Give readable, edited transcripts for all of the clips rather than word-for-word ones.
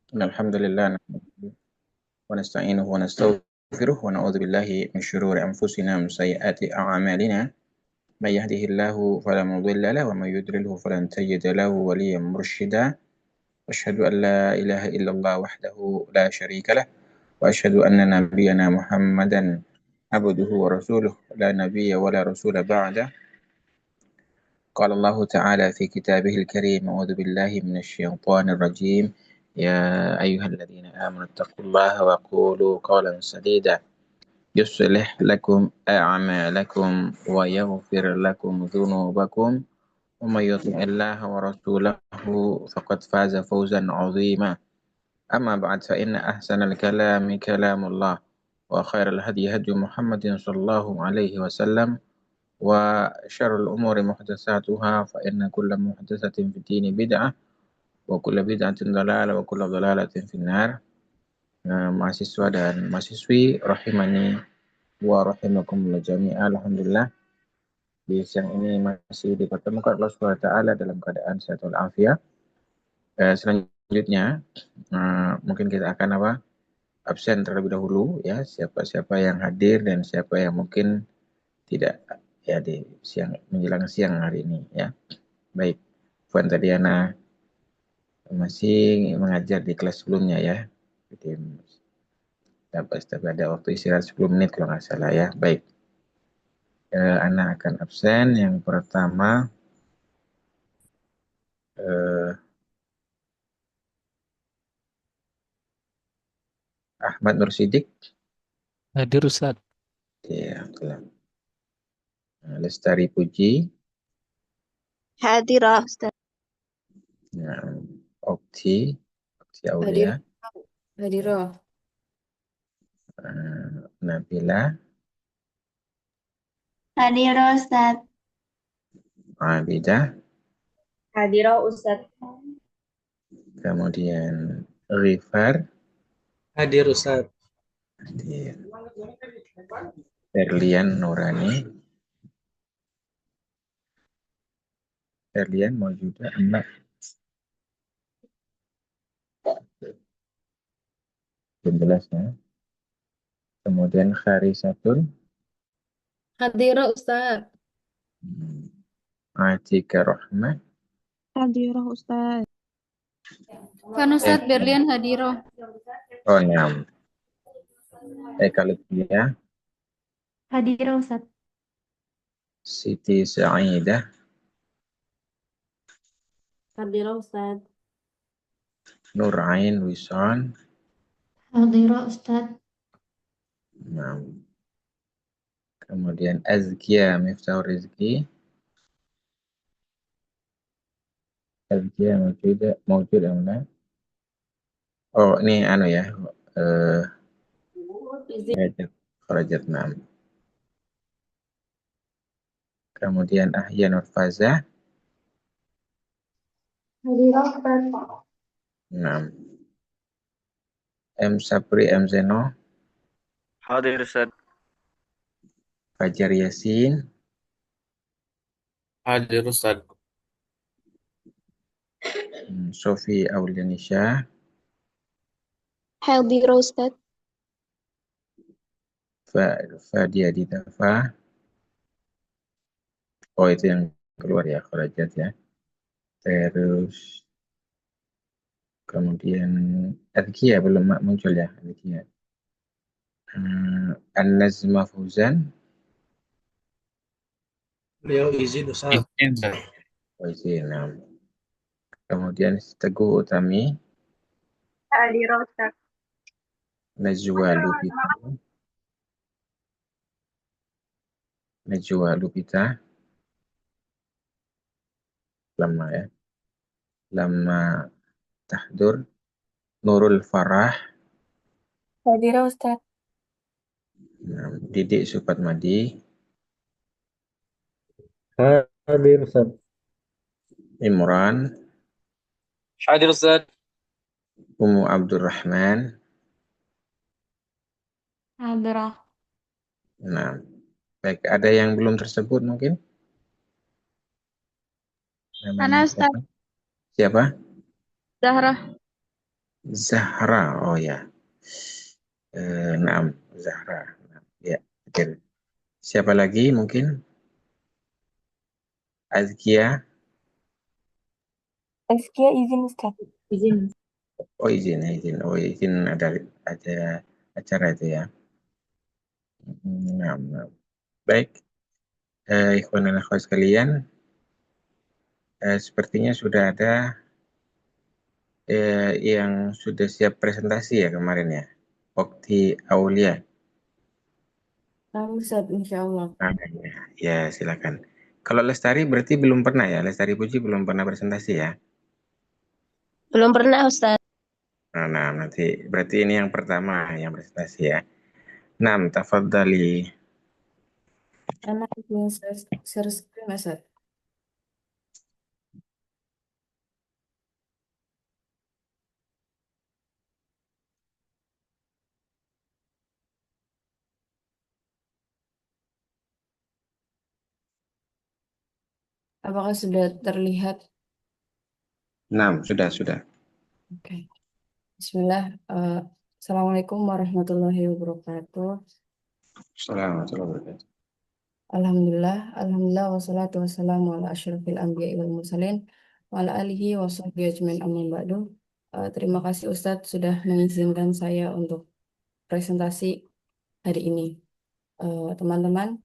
إن الحمد لله نحمده ونستعينه ونستغفره ونعوذ بالله من شرور أنفسنا ومن سيئات أعمالنا من يهده الله فلا مضل له ومن يضلله فلن تجد له وليا مرشدا أشهد أن لا إله إلا الله وحده لا شريك له وأشهد أن نبينا محمدا عبده ورسوله لا نبي ولا رسول بعده قال الله تعالى في كتابه الكريم أعوذ بالله من الشيطان الرجيم يا أيها الذين آمنوا اتقوا الله وقولوا قولا سديدا يصلح لكم أعمالكم ويغفر لكم ذنوبكم ومن يطع الله ورسوله فقد فاز فوزا عظيما أما بعد فإن أحسن الكلام كلام الله وخير الهدي هدي محمد صلى الله عليه وسلم وشر الأمور محدثاتها فإن كل محدثة في الدين بدعة وكل بدعة ضلالة وكل ضلالة في النار. Mahasiswa dan mahasiswi rahimani wa rahimakumullah jami'an. Alhamdulillah di siang ini masih dipertemukan Allah Subhanahu wa taala dalam keadaan sehat walafiat. Selanjutnya mungkin kita akan absen terlebih dahulu ya, siapa-siapa yang hadir dan siapa yang mungkin tidak ya di siang menjelang siang hari ini ya. Baik, Puan Tadiana masih mengajar di kelas sebelumnya ya. Jadi dapat ada waktu istirahat 10 menit kalau nggak salah ya. Baik, Ana akan absen. Yang pertama Ahmad Nur Sidik. Hadir Ustaz. Ya, telah. Lestari Puji. Hadirah Ustaz. Nah, Okti Hadir, Aulia. hadiroh. Nabila. Hadirah Ustaz. Abidah. Hadirah Ustaz. Kemudian Rifar. Hadir Ustaz. Hadir. Erlian Nurani. Erlian mau juga enggak? Belum jelas ya. Kemudian Kharisatun. Hadirah Ustaz. Atika Rahmah. Hadirah Ustaz. Kan Ustaz Berlian hadiroh. Oh, nyam. Eka Lutfia. Hadirah Ustaz. Siti Sa'idah. Hadirah Ustaz. Nurain Wison. Hadirah Ustaz. Nyam. Kemudian Azkia Miftahur Rizki. Azkia mawjud enggak? Oh, ini anu ya. Kharajat Nam. Kemudian Ahya Nurfaza. Hadirah Ustaz. Nam. M Sapri M Zeno. Hadir Ustaz. Fajar Yasin. Hadir Ustaz. Sofi Aulianisha. Hadirah Ustaz. Fadia Ditafa. Oh, itu yang keluar ya, Kharajat ya. Terus kemudian Adkia belum muncul ya, Adkia. An-Nazma Fauzan. Beliau izin Ustaz. Oh, izin. Kemudian Teguh Utami. Hadirah Ustaz. Najwa Lupita. Najwa Lupita. Lama ya. Lama tahdur. Nurul Farah. Hadirah Ustaz. Didik Supatmadi. Hadir Ustaz. Imran. Hadir Ustaz. Umu Abdurrahman. Hadirah. Nah, baik, ada yang belum tersebut mungkin? Namanya Ana Ustaz. siapa? Zahra. Zahra, oh ya. Naam, Zahra. Ya, betul. Siapa lagi mungkin? Azkia. Azkia izin Ustaz. Izin. Oh izin, izin. Oh izin ada acara itu ya. Naam, naam. Baik, ikhwan dan akhwat sekalian, sepertinya sudah ada yang sudah siap presentasi ya kemarin ya. Okti Aulia. Tahu Ustaz, insya Allah. Ah, ya, silakan. Kalau Lestari berarti belum pernah ya? Lestari Puji belum pernah presentasi ya? Belum pernah Ustaz. Nah, nanti berarti ini yang pertama yang presentasi ya. Nam, tafadhali. Anak itu share screen Ustaz. Apakah sudah terlihat? Nam, sudah. Oke. Bismillah. Assalamualaikum warahmatullahi wabarakatuh. Assalamualaikum warahmatullahi wabarakatuh. Alhamdulillah, wassalatu wassalamu ala asyrafil anbiya'i wal mursalin wa ala alihi wa sahbihi ajmain amma ba'du. Terima kasih Ustadz sudah mengizinkan saya untuk presentasi hari ini. Teman-teman,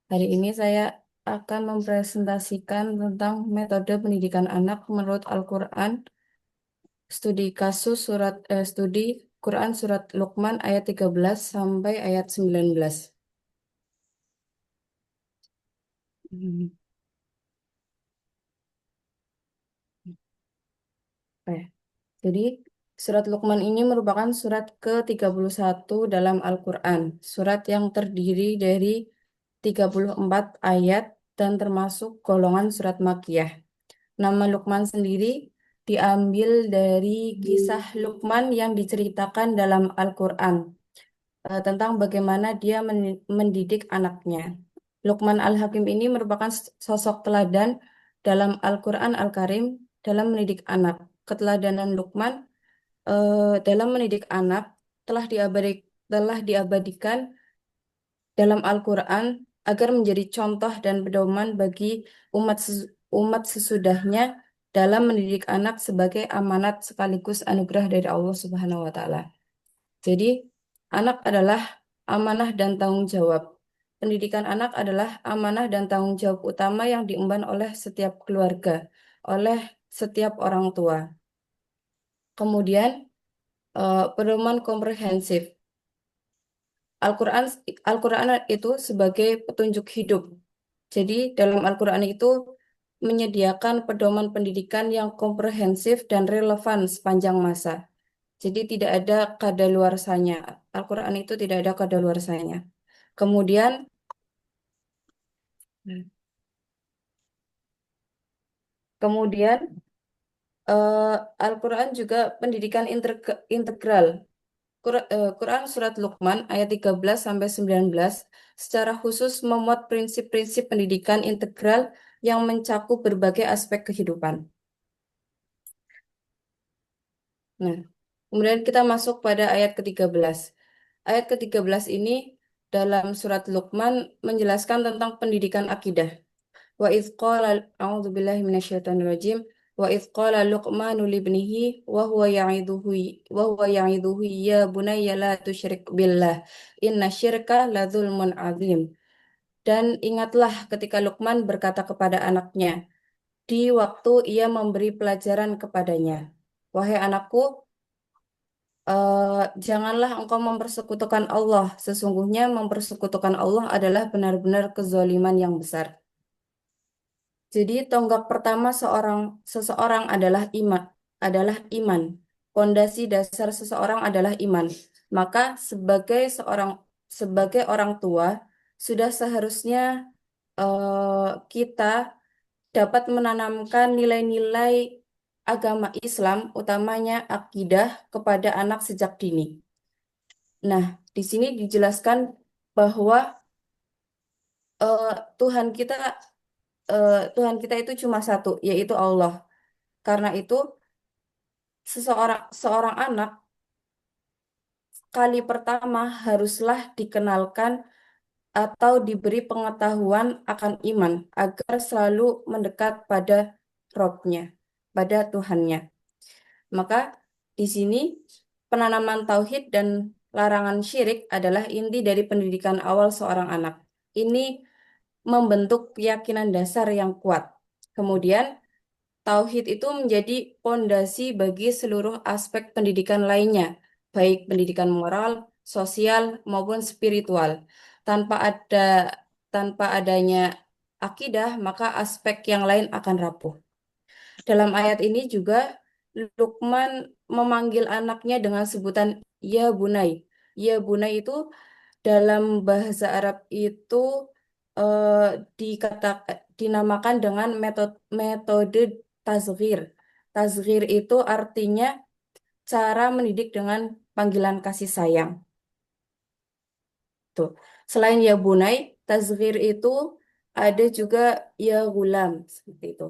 hari ini saya akan mempresentasikan tentang metode pendidikan anak menurut Al-Quran, studi Quran surat Luqman ayat 13 sampai ayat 19. Hmm. Oke. Jadi, surat Luqman ini merupakan surat ke-31 dalam Al-Quran. Surat yang terdiri dari 34 ayat dan termasuk golongan surat Makkiyah. Nama Luqman sendiri diambil dari kisah Luqman yang diceritakan dalam Al-Quran tentang bagaimana dia mendidik anaknya. Luqman Al-Hakim ini merupakan sosok teladan dalam Al-Quran Al-Karim dalam mendidik anak. Keteladanan Luqman dalam mendidik anak telah diabadikan dalam Al-Quran agar menjadi contoh dan pedoman bagi umat sesudahnya dalam mendidik anak sebagai amanat sekaligus anugerah dari Allah Subhanahu wa taala. Jadi, anak adalah amanah dan tanggung jawab. Pendidikan anak adalah amanah dan tanggung jawab utama yang diemban oleh setiap keluarga, oleh setiap orang tua. Kemudian, pedoman komprehensif. Al-Quran Al-Quran itu sebagai petunjuk hidup. Jadi dalam Al-Quran itu menyediakan pedoman pendidikan yang komprehensif dan relevan sepanjang masa. Jadi tidak ada kadaluarsanya. Al-Quran itu tidak ada kadaluarsanya. Kemudian kemudian eh, Al-Quran juga pendidikan integral. Quran Surat Luqman ayat 13 sampai 19 secara khusus memuat prinsip-prinsip pendidikan integral yang mencakup berbagai aspek kehidupan. Nah, kemudian kita masuk pada ayat ke-13. Ayat ke-13 ini dalam surat Luqman menjelaskan tentang pendidikan akidah. Wa idz qala a'udzubillahi minasyaitonirrajim wa idz qala Luqmanu libnihi wa huwa ya'iduhu ya bunayya la tusyrik billah inna syirka ladzulmun adzim. Dan ingatlah ketika Luqman berkata kepada anaknya di waktu ia memberi pelajaran kepadanya, wahai anakku, janganlah engkau mempersekutukan Allah. Sesungguhnya mempersekutukan Allah adalah benar-benar kezaliman yang besar. Jadi tonggak pertama seseorang adalah iman. Pondasi dasar seseorang adalah iman. Maka sebagai orang tua sudah seharusnya kita dapat menanamkan nilai-nilai agama Islam, utamanya akidah kepada anak sejak dini. Nah, di sini dijelaskan bahwa eh, Tuhan kita Tuhan kita itu cuma satu, yaitu Allah. Karena itu, seorang anak kali pertama haruslah dikenalkan atau diberi pengetahuan akan iman agar selalu mendekat pada Robnya, pada Tuhannya. Maka di sini penanaman tauhid dan larangan syirik adalah inti dari pendidikan awal seorang anak. Ini membentuk keyakinan dasar yang kuat. Kemudian tauhid itu menjadi pondasi bagi seluruh aspek pendidikan lainnya, baik pendidikan moral, sosial, maupun spiritual. Tanpa ada tanpa adanya akidah, maka aspek yang lain akan rapuh. Dalam ayat ini juga Luqman memanggil anaknya dengan sebutan ya bunai. Ya bunai itu dalam bahasa Arab itu eh, dinamakan dengan metode tazghir. Tazghir itu artinya cara mendidik dengan panggilan kasih sayang. Tuh. Selain ya bunai, tazghir itu ada juga ya gulam seperti itu.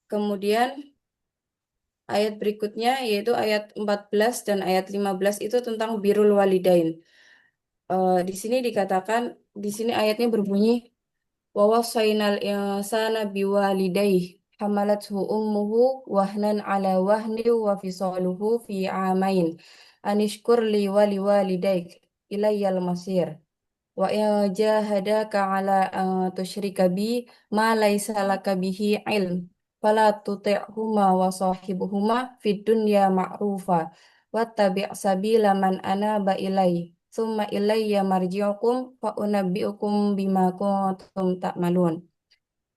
Kemudian ayat berikutnya yaitu ayat 14 dan ayat 15 itu tentang birrul walidain. Di sini dikatakan, di sini ayatnya berbunyi wa wasainal insana biwalidayhi hamalathu ummuhu wahnan ala wahni wa fisaluhu fi amain anishkur li wa liwalidayk ilayyal masir wa in jahadaka ala an tusyrika bi ma laysa laka bihi ilm fala tuti'huma wa sahibuhuma fid dunya ma'rufa wattabi' sabila man anaba ilaihi summa ilayya marji'ukum fa unabbi'ukum bima kuntum ta'malun.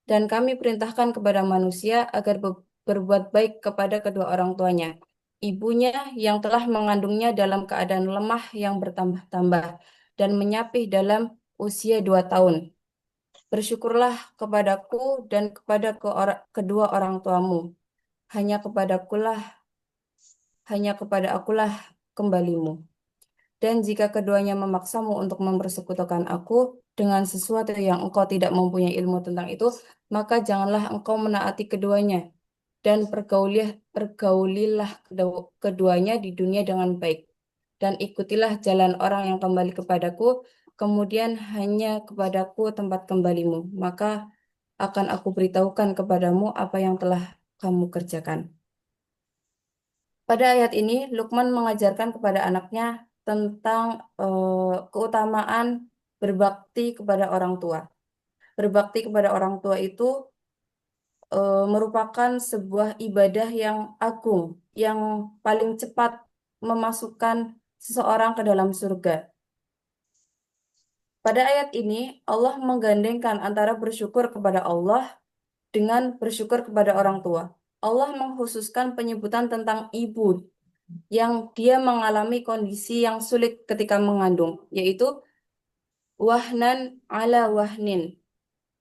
Dan kami perintahkan kepada manusia agar berbuat baik kepada kedua orang tuanya. Ibunya yang telah mengandungnya dalam keadaan lemah yang bertambah-tambah dan menyapih dalam usia 2 tahun. Bersyukurlah kepadaku dan kepada kedua orang tuamu. Hanya kepadakulah, hanya kepada akulah kembalimu. Dan jika keduanya memaksamu untuk mempersekutukan aku dengan sesuatu yang engkau tidak mempunyai ilmu tentang itu, maka janganlah engkau menaati keduanya dan pergaulilah keduanya di dunia dengan baik. Dan ikutilah jalan orang yang kembali kepadaku, kemudian hanya kepadaku tempat kembalimu. Maka akan aku beritahukan kepadamu apa yang telah kamu kerjakan. Pada ayat ini, Luqman mengajarkan kepada anaknya tentang keutamaan berbakti kepada orang tua. Berbakti kepada orang tua itu merupakan sebuah ibadah yang agung, yang paling cepat memasukkan seseorang ke dalam surga. Pada ayat ini, Allah menggandengkan antara bersyukur kepada Allah dengan bersyukur kepada orang tua. Allah mengkhususkan penyebutan tentang ibu yang dia mengalami kondisi yang sulit ketika mengandung, yaitu wahnan ala wahnin,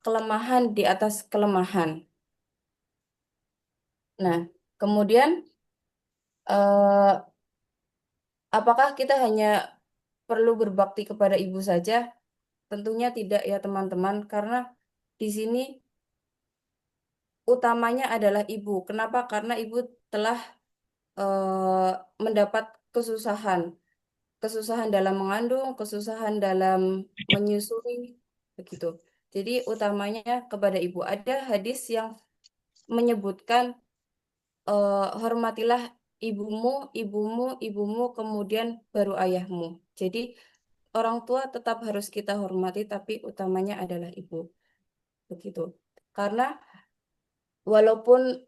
kelemahan di atas kelemahan. Nah, kemudian eh, apakah kita hanya perlu berbakti kepada ibu saja? Tentunya tidak ya teman-teman, karena di sini utamanya adalah ibu. Kenapa? Karena ibu telah mendapat kesusahan. Kesusahan dalam mengandung, kesusahan dalam menyusui, begitu. Jadi utamanya kepada ibu. Ada hadis yang menyebutkan hormatilah ibumu, ibumu, ibumu, kemudian baru ayahmu. Jadi orang tua tetap harus kita hormati, tapi utamanya adalah ibu, begitu. Karena walaupun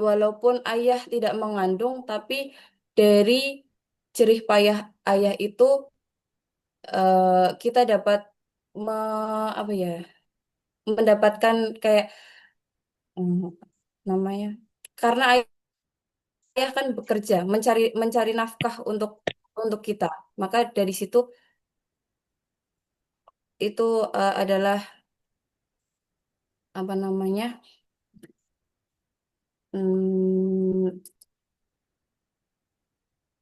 walaupun ayah tidak mengandung, tapi dari jerih payah ayah itu kita dapat apa ya, mendapatkan kayak hmm, namanya, karena ayah kan bekerja mencari mencari nafkah untuk kita, maka dari situ itu adalah apa namanya, hmm,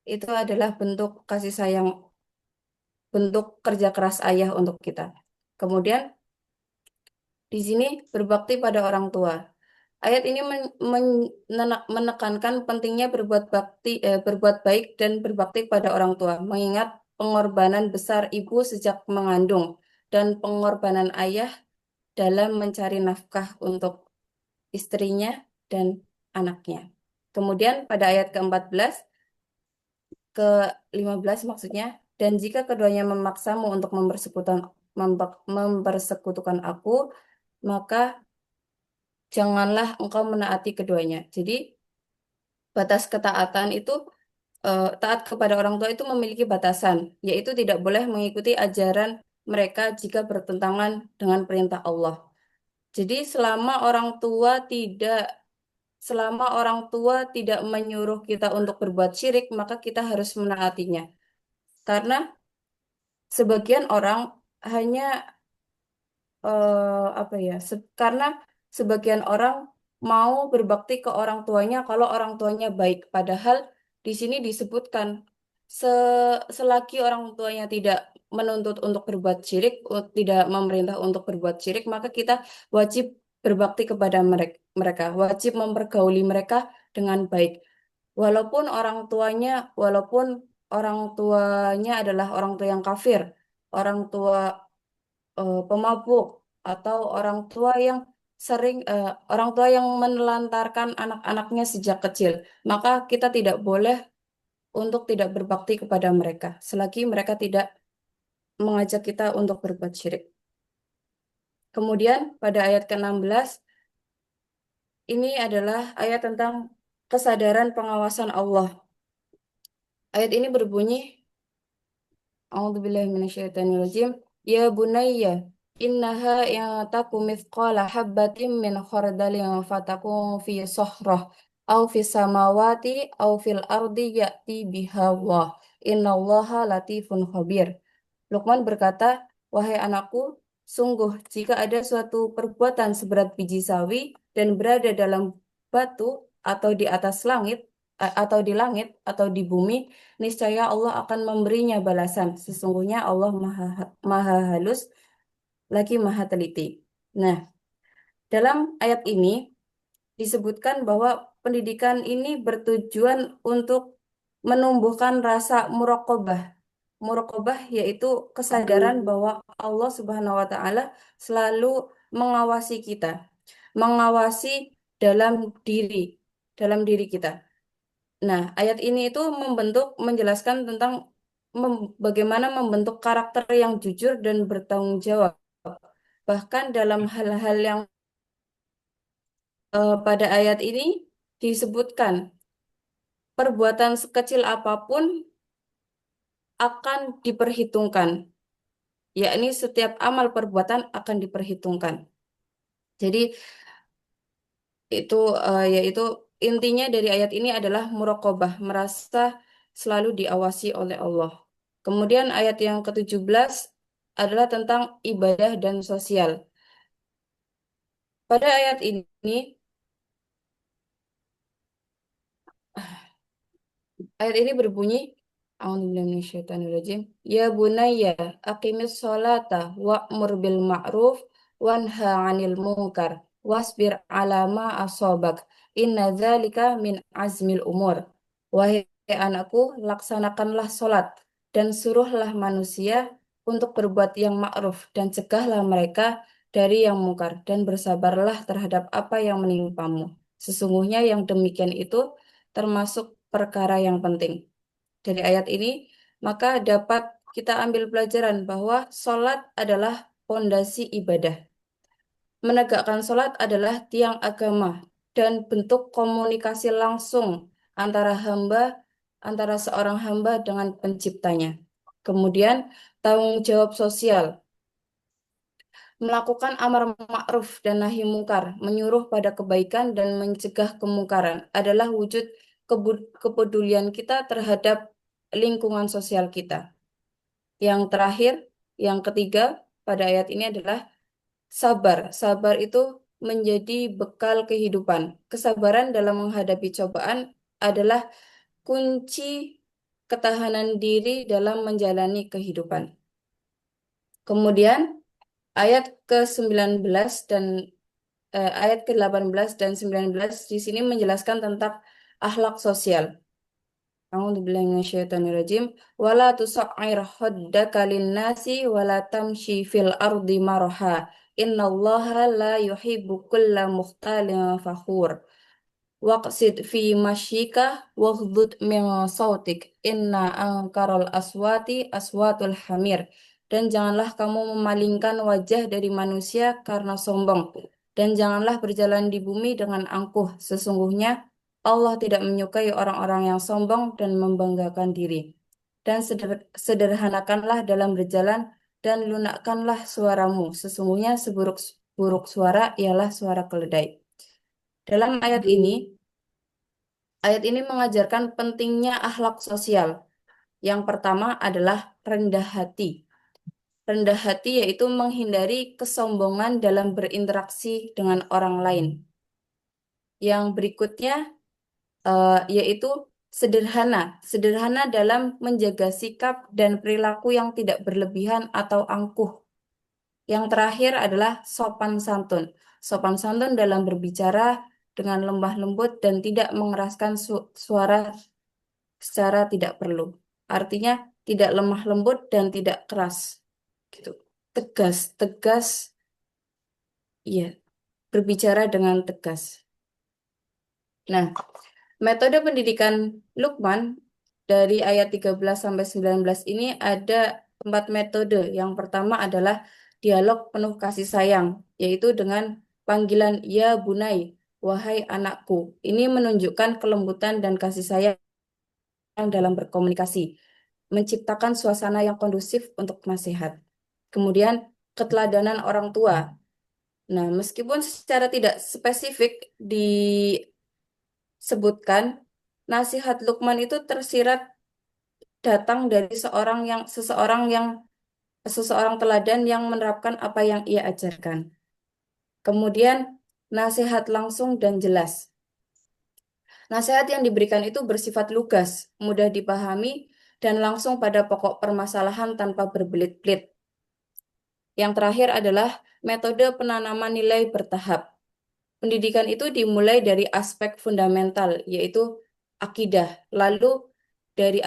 itu adalah bentuk kasih sayang, bentuk kerja keras ayah untuk kita. Kemudian di sini berbakti pada orang tua. Ayat ini menekankan pentingnya berbuat baik dan berbakti pada orang tua, mengingat pengorbanan besar ibu sejak mengandung dan pengorbanan ayah dalam mencari nafkah untuk istrinya dan anaknya. Kemudian pada ayat ke-14, ke-15 maksudnya, dan jika keduanya memaksamu untuk mempersekutukan aku, maka janganlah engkau menaati keduanya. Jadi batas ketaatan itu, taat kepada orang tua itu memiliki batasan, yaitu tidak boleh mengikuti ajaran mereka jika bertentangan dengan perintah Allah. Jadi selama orang tua tidak menyuruh kita untuk berbuat syirik, maka kita harus menaatinya. Karena sebagian orang hanya apa ya? Karena sebagian orang mau berbakti ke orang tuanya kalau orang tuanya baik, padahal di sini disebutkan selagi orang tuanya tidak menuntut untuk berbuat syirik, tidak memerintah untuk berbuat syirik, maka kita wajib berbakti kepada mereka, wajib mempergauli mereka dengan baik. Walaupun orang tuanya adalah orang tua yang kafir, orang tua pemabuk, atau orang tua yang menelantarkan anak-anaknya sejak kecil, maka kita tidak boleh untuk tidak berbakti kepada mereka selagi mereka tidak mengajak kita untuk berbuat syirik. Kemudian pada ayat ke-16 ini adalah ayat tentang kesadaran pengawasan Allah. Ayat ini berbunyi, A'udzubillahi minasyaitonirrajim. Ya bunayya, innaha yang taku mithqala habbatin min khardalin fatakun fi sohrah au fi samawati au fil ardi ya'ti biha Allah. Innallaha latifun khabir. Luqman berkata, wahai anakku, sungguh jika ada suatu perbuatan seberat biji sawi dan berada dalam batu atau di atas langit, atau di langit atau di bumi, niscaya Allah akan memberinya balasan. Sesungguhnya Allah maha halus lagi maha teliti. Nah, dalam ayat ini disebutkan bahwa pendidikan ini bertujuan untuk menumbuhkan rasa muraqabah. Muraqabah yaitu kesadaran bahwa Allah Subhanahu wa taala selalu mengawasi kita, mengawasi dalam diri, dalam diri kita. Nah, ayat ini itu menjelaskan tentang bagaimana membentuk karakter yang jujur dan bertanggung jawab. Bahkan dalam hal-hal yang pada ayat ini disebutkan perbuatan sekecil apapun akan diperhitungkan, yakni setiap amal perbuatan akan diperhitungkan. Jadi yaitu intinya dari ayat ini adalah muraqabah, merasa selalu diawasi oleh Allah. Kemudian ayat yang ke-17 adalah tentang ibadah dan sosial. Pada ayat ini, berbunyi, A'udzubillahi minasyaitonirrajim. Ya bunayya, aqimis sholata wa'mur bil ma'ruf wanha 'anil munkar wasbir 'ala ma asobak. Inna dzalika min azmil umur. Wahai anakku, laksanakanlah sholat dan suruhlah manusia untuk berbuat yang ma'ruf dan cegahlah mereka dari yang mungkar dan bersabarlah terhadap apa yang menimpamu. Sesungguhnya yang demikian itu termasuk perkara yang penting. Dari ayat ini, maka dapat kita ambil pelajaran bahwa sholat adalah pondasi ibadah. Menegakkan sholat adalah tiang agama dan bentuk komunikasi langsung antara seorang hamba dengan penciptanya. Kemudian, tanggung jawab sosial, melakukan amar ma'ruf dan nahi mungkar, menyuruh pada kebaikan dan mencegah kemungkaran adalah wujud kepedulian kita terhadap lingkungan sosial kita. Yang terakhir, yang ketiga pada ayat ini adalah sabar. Sabar itu menjadi bekal kehidupan. Kesabaran dalam menghadapi cobaan adalah kunci ketahanan diri dalam menjalani kehidupan. Kemudian ayat ke-19 dan ayat ke-18 dan 19 di sini menjelaskan tentang akhlak sosial. A'udzubillahi minasyaitonirrajim. Wala tusa'ir khaddaka linnasi wala tamshi fil ardi maraha. Innallaha la yuhibbu kulla mukhtalin fakhur. Waqsid fi masyika waghdud min sautik. Inna ankaral aswati aswatul hamir. Dan janganlah kamu memalingkan wajah dari manusia karena sombong. Dan janganlah berjalan di bumi dengan angkuh. Sesungguhnya Allah tidak menyukai orang-orang yang sombong dan membanggakan diri. Dan sederhanakanlah dalam berjalan dan lunakkanlah suaramu. Sesungguhnya seburuk-buruk suara ialah suara keledai. Dalam ayat ini mengajarkan pentingnya akhlak sosial. Yang pertama adalah rendah hati. Rendah hati yaitu menghindari kesombongan dalam berinteraksi dengan orang lain. Yang berikutnya yaitu sederhana. Sederhana dalam menjaga sikap dan perilaku yang tidak berlebihan atau angkuh. Yang terakhir adalah sopan santun. Sopan santun dalam berbicara dengan lemah lembut dan tidak mengeraskan suara secara tidak perlu. Artinya tidak lemah lembut dan tidak keras. Gitu. Tegas, tegas, iya, berbicara dengan tegas. Nah, metode pendidikan Lukman dari ayat 13 sampai 19 ini ada 4 metode. Yang pertama adalah dialog penuh kasih sayang, yaitu dengan panggilan ya bunai, wahai anakku. Ini menunjukkan kelembutan dan kasih sayang dalam berkomunikasi, menciptakan suasana yang kondusif untuk nasihat. Kemudian keteladanan orang tua. Nah, meskipun secara tidak spesifik disebutkan, nasihat Lukman itu tersirat datang dari seseorang teladan yang menerapkan apa yang ia ajarkan. Kemudian nasihat langsung dan jelas. Nasihat yang diberikan itu bersifat lugas, mudah dipahami, dan langsung pada pokok permasalahan tanpa berbelit-belit. Yang terakhir adalah metode penanaman nilai bertahap. Pendidikan itu dimulai dari aspek fundamental, yaitu akidah. Lalu dari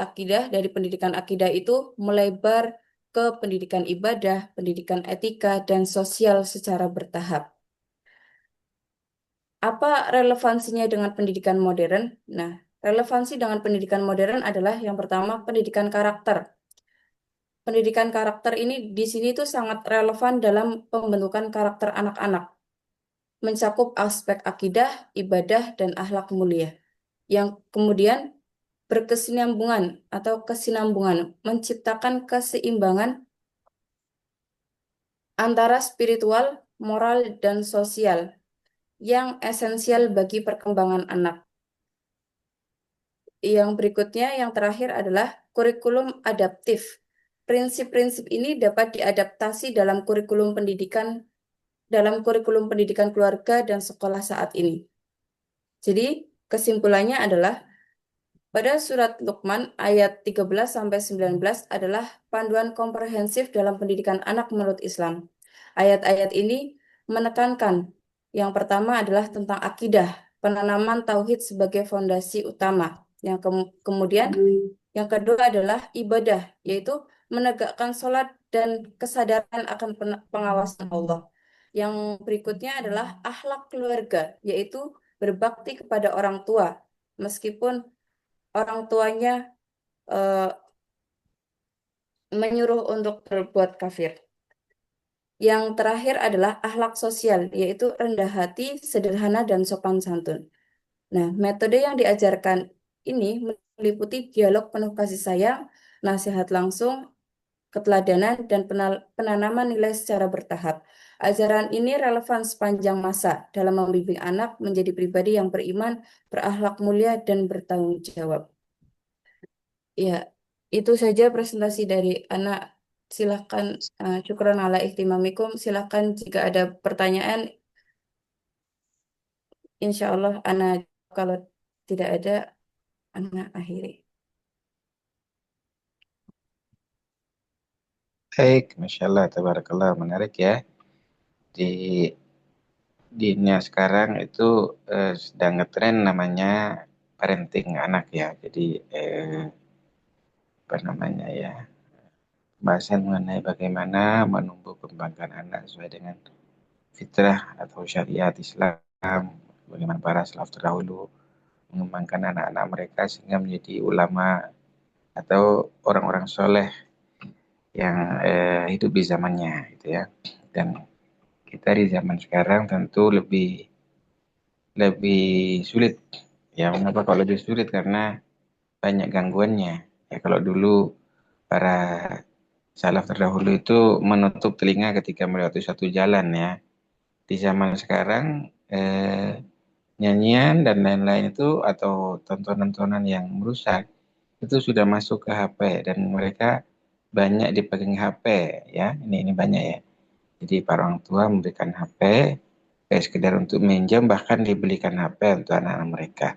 pendidikan akidah itu melebar ke pendidikan ibadah, pendidikan etika, dan sosial secara bertahap. Apa relevansinya dengan pendidikan modern? Nah, relevansi dengan pendidikan modern adalah yang pertama pendidikan karakter. Pendidikan karakter ini di sini tuh sangat relevan dalam pembentukan karakter anak-anak, mencakup aspek akidah, ibadah, dan akhlak mulia. Yang kemudian berkesinambungan atau kesinambungan, menciptakan keseimbangan antara spiritual, moral, dan sosial yang esensial bagi perkembangan anak. Yang berikutnya, yang terakhir adalah kurikulum adaptif. Prinsip-prinsip ini dapat diadaptasi dalam kurikulum pendidikan keluarga dan sekolah saat ini. Jadi, kesimpulannya adalah pada surat Luqman ayat 13 sampai 19 adalah panduan komprehensif dalam pendidikan anak menurut Islam. Ayat-ayat ini menekankan yang pertama adalah tentang akidah, penanaman tauhid sebagai fondasi utama. Yang kemudian yang kedua adalah ibadah, yaitu menegakkan sholat dan kesadaran akan pengawasan Allah. Yang berikutnya adalah akhlak keluarga, yaitu berbakti kepada orang tua, meskipun orang tuanya eh, menyuruh untuk berbuat kafir. Yang terakhir adalah akhlak sosial, yaitu rendah hati, sederhana, dan sopan santun. Nah, metode yang diajarkan ini meliputi dialog penuh kasih sayang, nasihat langsung, keteladanan, dan penanaman nilai secara bertahap. Ajaran ini relevan sepanjang masa dalam membimbing anak menjadi pribadi yang beriman, berakhlak mulia, dan bertanggung jawab. Ya, itu saja presentasi dari anak. Silahkan, syukran ala ihtimamikum. Silahkan jika ada pertanyaan, insya Allah anak kalau tidak ada, anak akhiri. Baik, Masya Allah, Tabarakallah, menarik ya. Di dunia sekarang itu sedang ngetren namanya parenting anak ya. Jadi apa namanya ya, bahasan mengenai bagaimana menumbuh kembangkan anak sesuai dengan fitrah atau syariat Islam, bagaimana para salaf terdahulu mengembangkan anak-anak mereka sehingga menjadi ulama atau orang-orang soleh yang hidup di zamannya gitu ya. Dan kita di zaman sekarang tentu lebih sulit ya. Mengapa kalau lebih sulit? Karena banyak gangguannya ya. Kalau dulu para salaf terdahulu itu menutup telinga ketika melewati suatu jalan ya. Di zaman sekarang nyanyian dan lain-lain itu atau tontonan-tontonan yang merusak itu sudah masuk ke HP dan mereka banyak dipegang HP ya. Ini banyak ya. Jadi para orang tua memberikan HP kayak sekedar untuk minjam, bahkan dibelikan HP untuk anak-anak mereka.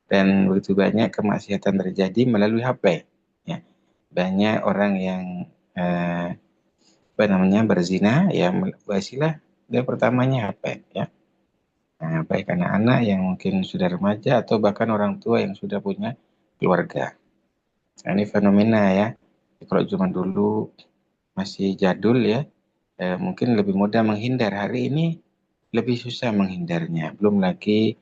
Dan begitu banyak kemaksiatan terjadi melalui HP ya. Banyak orang yang berzina ya, wasilah dia pertamanya HP ya. Nah, baik anak-anak yang mungkin sudah remaja atau bahkan orang tua yang sudah punya keluarga. Nah, ini fenomena ya. Kalau zaman dulu masih jadul ya, mungkin lebih mudah menghindar. Hari ini lebih susah menghindarnya. Belum lagi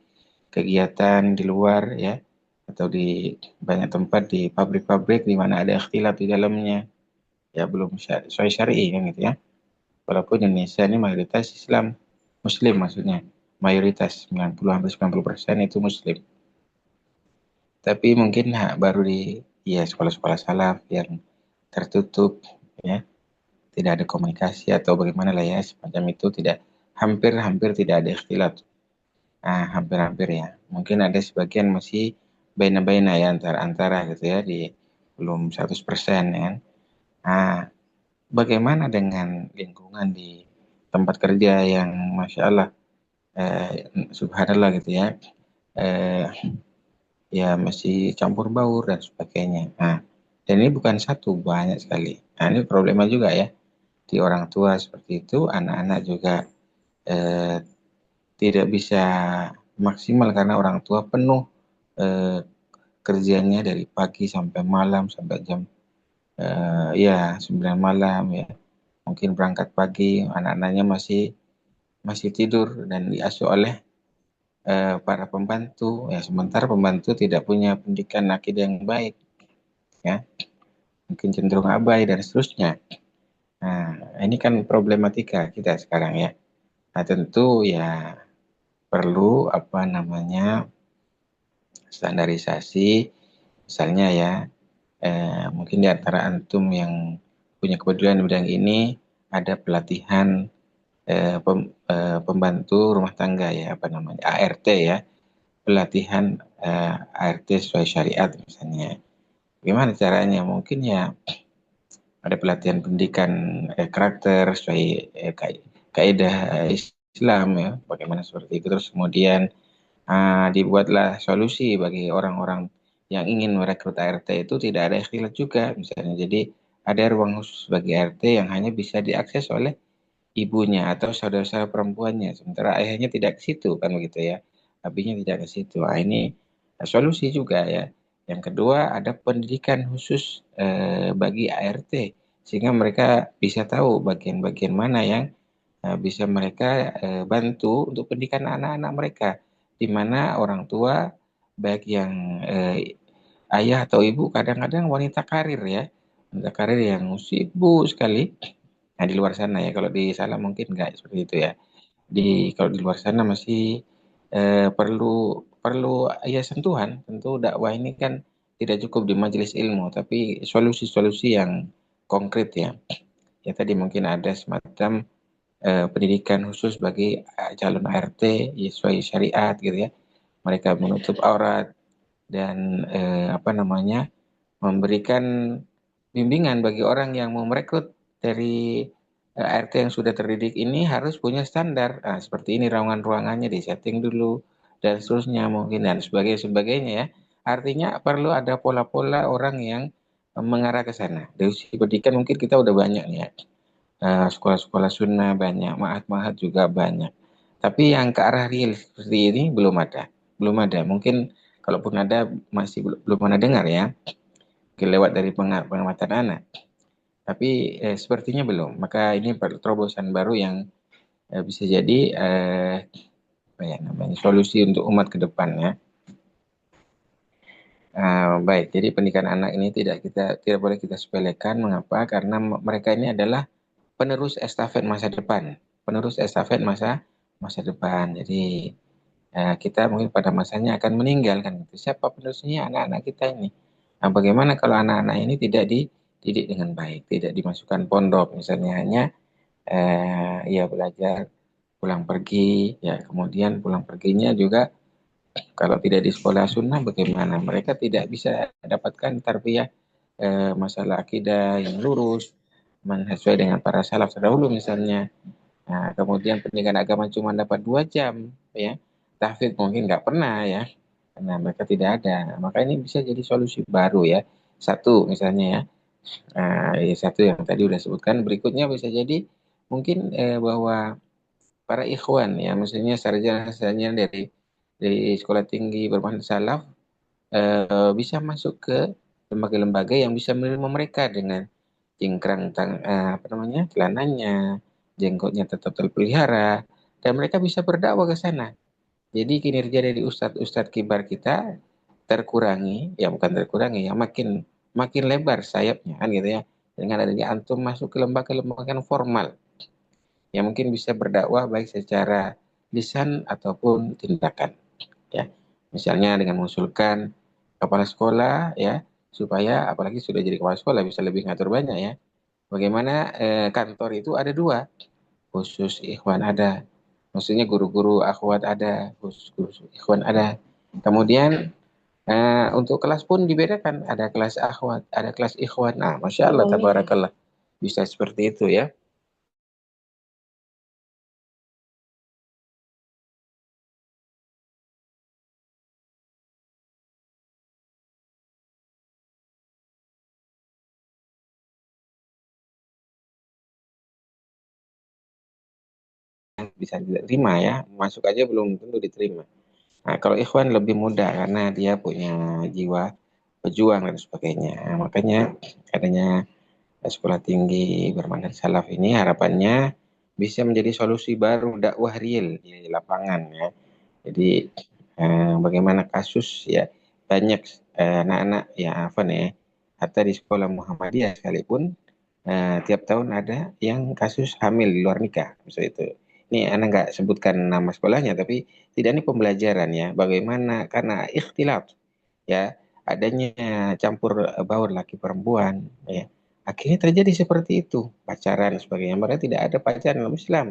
kegiatan di luar ya, atau di banyak tempat di pabrik-pabrik di mana ada ikhtilat di dalamnya. Ya belum sesuai syar'i kan gitu ya. Walaupun Indonesia ini mayoritas Islam, Muslim maksudnya. Mayoritas 90-90% itu Muslim. Tapi mungkin baru di sekolah-sekolah salaf yang tertutup ya, tidak ada komunikasi atau bagaimana lah ya, semacam itu, tidak, hampir tidak ada ikhtilat. Hampir ya. Mungkin ada sebagian masih baina-baina ya, antara gitu ya, di belum 100% ya. Bagaimana dengan lingkungan di tempat kerja yang Masya Allah, subhanallah gitu ya, ya masih campur baur dan sebagainya. Dan ini bukan satu, banyak sekali. Ini problema juga ya. Di orang tua seperti itu, anak-anak juga tidak bisa maksimal karena orang tua penuh kerjanya dari pagi sampai malam, sampai jam 9 malam ya. Mungkin berangkat pagi, anak-anaknya masih tidur dan diasuh oleh para pembantu ya, sementara pembantu tidak punya pendidikan akidah yang baik ya, mungkin cenderung abai dan seterusnya. Ini kan problematika kita sekarang ya. Tentu ya perlu standarisasi, misalnya ya, mungkin di antara antum yang punya kepedulian di bidang ini ada pelatihan pembantu rumah tangga ya, ART ya, pelatihan ART sesuai syariat misalnya. Gimana caranya? Mungkin ya ada pelatihan pendidikan karakter sesuai kaidah Islam ya, bagaimana seperti itu. Terus kemudian dibuatlah solusi bagi orang-orang yang ingin merekrut ART itu tidak ada ikhtilat juga misalnya. Jadi ada ruang khusus bagi ART yang hanya bisa diakses oleh ibunya atau saudara-saudara perempuannya, sementara ayahnya tidak ke situ kan begitu ya, abinya tidak ke situ. Ini solusi juga ya. Yang kedua, ada pendidikan khusus bagi ART sehingga mereka bisa tahu bagian-bagian mana yang bisa mereka bantu untuk pendidikan anak-anak mereka, di mana orang tua baik yang ayah atau ibu kadang-kadang wanita karir ya, wanita karir yang sibuk sekali. Di luar sana ya, kalau di sana mungkin nggak seperti itu ya. Kalau di luar sana masih perlu ya sentuhan. Tentu dakwah ini kan tidak cukup di majelis ilmu, tapi solusi-solusi yang konkret ya. Ya tadi mungkin ada semacam pendidikan khusus bagi calon ART sesuai syariat gitu ya. Mereka menutup aurat dan memberikan bimbingan bagi orang yang mau merekrut dari ART yang sudah terdidik ini, harus punya standar. Seperti ini ruangannya disetting dulu dan seterusnya mungkin dan sebagainya ya. Artinya perlu ada pola-pola orang yang mengarah ke sana. Dari sisi pendidikan mungkin kita udah banyak nih ya. Sekolah-sekolah sunnah banyak, ma'had-ma'had juga banyak. Tapi yang ke arah real seperti ini belum ada. Belum ada. Mungkin kalaupun ada masih belum pernah dengar ya. Mungkin lewat dari pengamatan anak. Tapi sepertinya belum. Maka ini terobosan baru yang bisa jadi apa ya namanya solusi untuk umat ke depannya. Baik, jadi pendidikan anak ini tidak boleh kita sepelekan. Mengapa? Karena mereka ini adalah penerus estafet masa depan, penerus estafet masa depan. Jadi kita mungkin pada masanya akan meninggal kan. Siapa penerusnya? Anak-anak kita ini. Nah, bagaimana kalau anak-anak ini tidak dididik dengan baik, tidak dimasukkan pondok, misalnya hanya ya belajar pulang pergi, ya kemudian pulang perginya juga kalau tidak di sekolah sunnah bagaimana? Mereka tidak bisa dapatkan tarbiyah masalah akidah yang lurus, sesuai dengan para salaf terdahulu misalnya. Nah, kemudian pendidikan agama cuma dapat 2 jam, ya. Tahfidz mungkin nggak pernah ya, karena mereka tidak ada. Maka ini bisa jadi solusi baru ya. Satu misalnya ya, satu yang tadi udah sebutkan. Berikutnya bisa jadi mungkin bahwa para ikhwan ya, maksudnya sarjana-sarjana dari sekolah tinggi bermanhaj salaf bisa masuk ke lembaga-lembaga yang bisa menerima mereka dengan cingkrang apa namanya celananya, jenggotnya tetap terpelihara, dan mereka bisa berdakwah ke sana. Jadi kinerja dari ustadz-ustadz kibar kita terkurangi, ya bukan terkurangi, ya makin makin lebar sayapnya kan gitu ya. Dengan adanya antum masuk ke lembaga-lembaga yang formal, yang mungkin bisa berdakwah baik secara lisan ataupun tindakan. Ya, misalnya dengan mengusulkan kepala sekolah ya, supaya apalagi sudah jadi kepala sekolah bisa lebih ngatur banyak ya. Bagaimana kantor itu ada 2, khusus ikhwan ada, maksudnya guru-guru akhwat ada, khusus guru ikhwan ada. Kemudian untuk kelas pun dibedakan, ada kelas akhwat, ada kelas ikhwan. Nah, masya Allah, tabarakallah, bisa seperti itu ya. Bisa diterima ya, masuk aja belum tentu diterima. Nah, kalau ikhwan lebih mudah karena dia punya jiwa pejuang dan sebagainya. Nah, makanya adanya sekolah tinggi bermanhaj salaf ini harapannya bisa menjadi solusi baru dakwah real di lapangan ya. Jadi bagaimana kasus ya banyak anak-anak ya apa nih hatta di sekolah Muhammadiyah sekalipun tiap tahun ada yang kasus hamil di luar nikah misalnya itu. Ini anak nggak sebutkan nama sekolahnya tapi tidak, ini pembelajaran ya bagaimana karena ikhtilaf ya adanya campur baur laki perempuan ya akhirnya terjadi seperti itu pacaran dan sebagainya. Mereka tidak ada pacaran dalam Islam.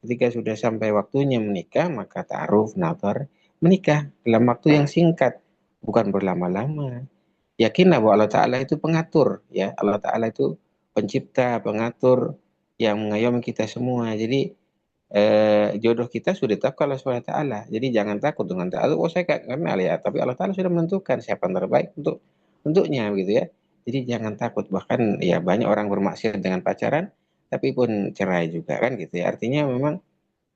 Ketika sudah sampai waktunya menikah maka ta'aruf nazar menikah dalam waktu yang singkat, bukan berlama-lama. Yakinlah bahwa Allah Ta'ala itu pengatur ya, Allah Ta'ala itu pencipta, pengatur yang mengayomi kita semua. Jadi jodoh kita sudah tetap Allah SWT. Jadi jangan takut dengan takut. Oh saya gak kenal ya, tapi Allah Taala sudah menentukan siapa yang terbaik untuknya gitu ya. Jadi jangan takut. Bahkan ya banyak orang bermaksiat dengan pacaran, tapi pun cerai juga kan gitu ya. Artinya memang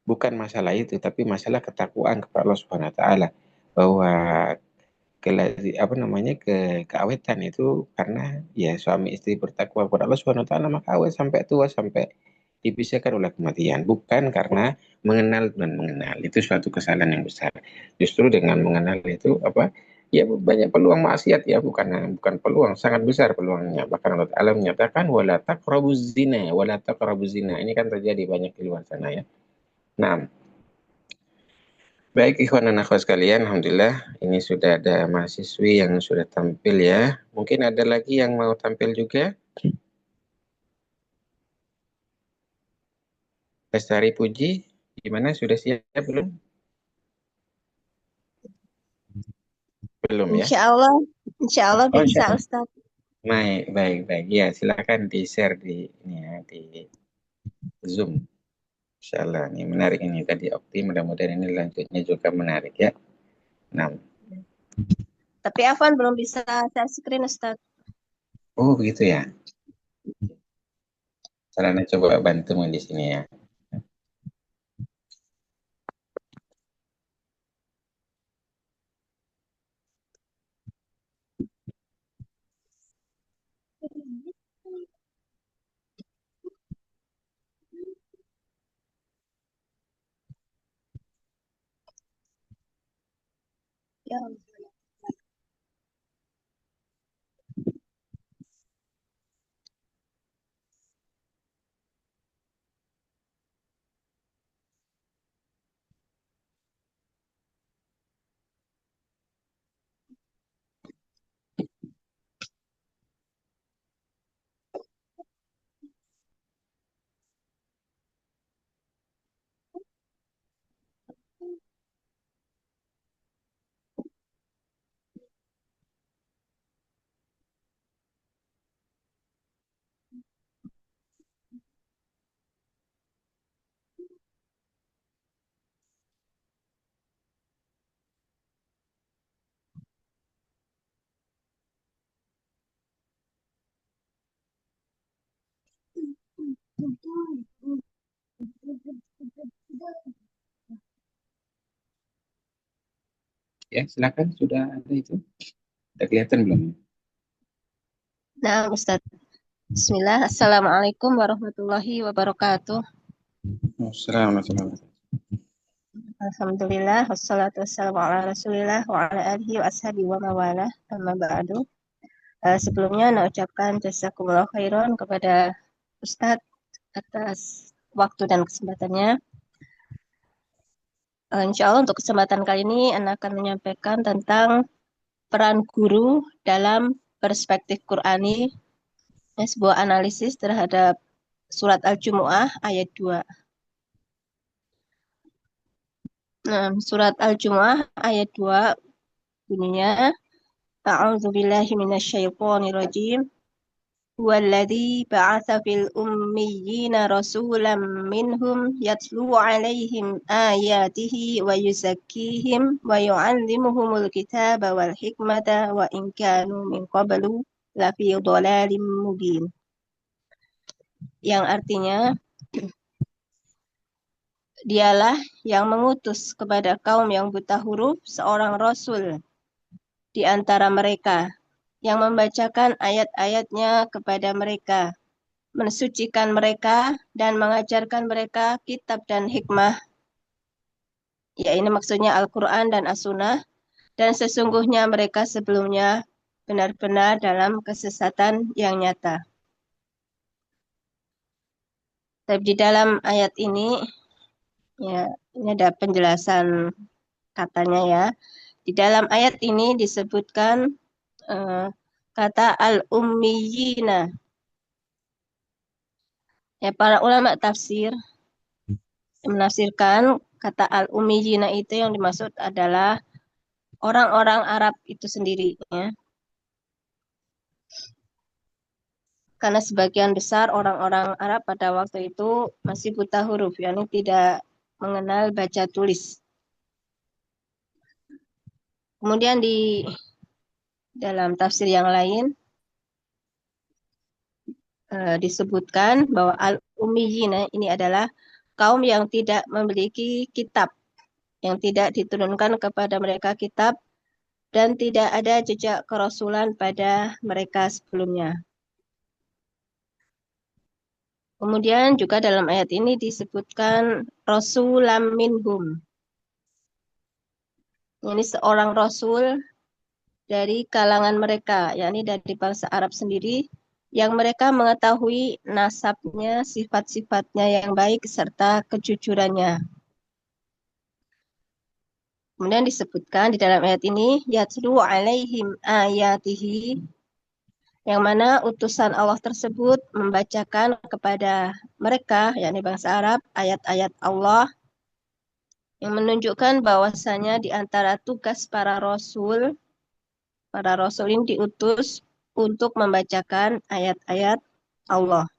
bukan masalah itu, tapi masalah ketakwaan kepada Allah Subhanahu Wa Taala bahwa apa namanya keawetan itu karena ya suami istri bertakwa kepada Allah Subhanahu Wa Taala maka awet sampai tua sampai dipisahkan oleh kematian, bukan karena mengenal dan mengenal itu suatu kesalahan yang besar. Justru dengan mengenal itu apa ya banyak peluang maksiat ya, bukan peluang, sangat besar peluangnya. Bahkan Allah Taala menyatakan wala taqrabuz zina, wala taqrabuz zina. Ini kan terjadi banyak di luar sana ya. Nah, baik ikhwan dan akhwat sekalian, alhamdulillah ini sudah ada mahasiswi yang sudah tampil ya. Mungkin ada lagi yang mau tampil juga. Lestari Puji, gimana sudah siap belum? Belum ya? Insya Allah Oh, bisa insya Ustaz. baik, baik, baik. Ya, silakan di-share di ini ya, di Zoom. Insyaallah ini menarik ini tadi Okti, mudah-mudahan ini lanjutnya juga menarik ya. Nah, Tapi Afwan belum bisa share screen Ustaz. oh begitu ya. Sarana coba bantu di sini ya. Ya, silakan. Sudah ada itu? Sudah kelihatan belum? Nah, Ustaz. Bismillah. Assalamualaikum warahmatullahi wabarakatuh. Assalamualaikum. Alhamdulillah. Wassalatu wassalamu ala rasulillah wa ala alihi wa ashabi wa mawalah. Amma ba'du. Sebelumnya, saya ucapkan jazakumullah khairan kepada Ustadz atas waktu dan kesempatannya. Insya Allah untuk kesempatan kali ini, Anda akan menyampaikan tentang peran guru dalam perspektif Qur'ani, sebuah analisis terhadap surat Al-Jumu'ah ayat 2. Nah, surat Al-Jumu'ah ayat 2 bunyinya, A'udzu billahi minasyaitonir rajim. Huwallazi ba'atsa fil ummiyina rasulan minhum yatlu 'alaihim ayatihi wa yuzakkihim wa yu'allimuhumul kitaba wal hikmata wa in kanu min qablu lafi dhalalim mubin. Yang artinya, dialah yang mengutus kepada kaum yang buta huruf seorang rasul di antara mereka, yang membacakan ayat-ayatnya kepada mereka, mensucikan mereka, dan mengajarkan mereka kitab dan hikmah. Ya, ini maksudnya Al-Quran dan As-Sunnah. Dan sesungguhnya mereka sebelumnya benar-benar dalam kesesatan yang nyata. Tapi di dalam ayat ini, ya, ini ada penjelasan katanya ya. Di dalam ayat ini disebutkan kata al-ummiyina. Ya, para ulama tafsir menafsirkan kata al-ummiyina itu yang dimaksud adalah orang-orang Arab itu sendiri. Ya. Karena sebagian besar orang-orang Arab pada waktu itu masih buta huruf, yakni tidak mengenal baca tulis. Kemudian di dalam tafsir yang lain disebutkan bahwa al-ummiyina ini adalah kaum yang tidak memiliki kitab, yang tidak diturunkan kepada mereka kitab, dan tidak ada jejak kerasulan pada mereka sebelumnya. Kemudian juga dalam ayat ini disebutkan rasulam minhum. Ini seorang rasul dari kalangan mereka, yakni dari bangsa Arab sendiri, yang mereka mengetahui nasabnya, sifat-sifatnya yang baik, serta kejujurannya. Kemudian disebutkan di dalam ayat ini, yatlu alaihim ayatihi, yang mana utusan Allah tersebut membacakan kepada mereka, yakni bangsa Arab, ayat-ayat Allah, yang menunjukkan bahwasanya di antara tugas para rasul ini diutus untuk membacakan ayat-ayat Allah.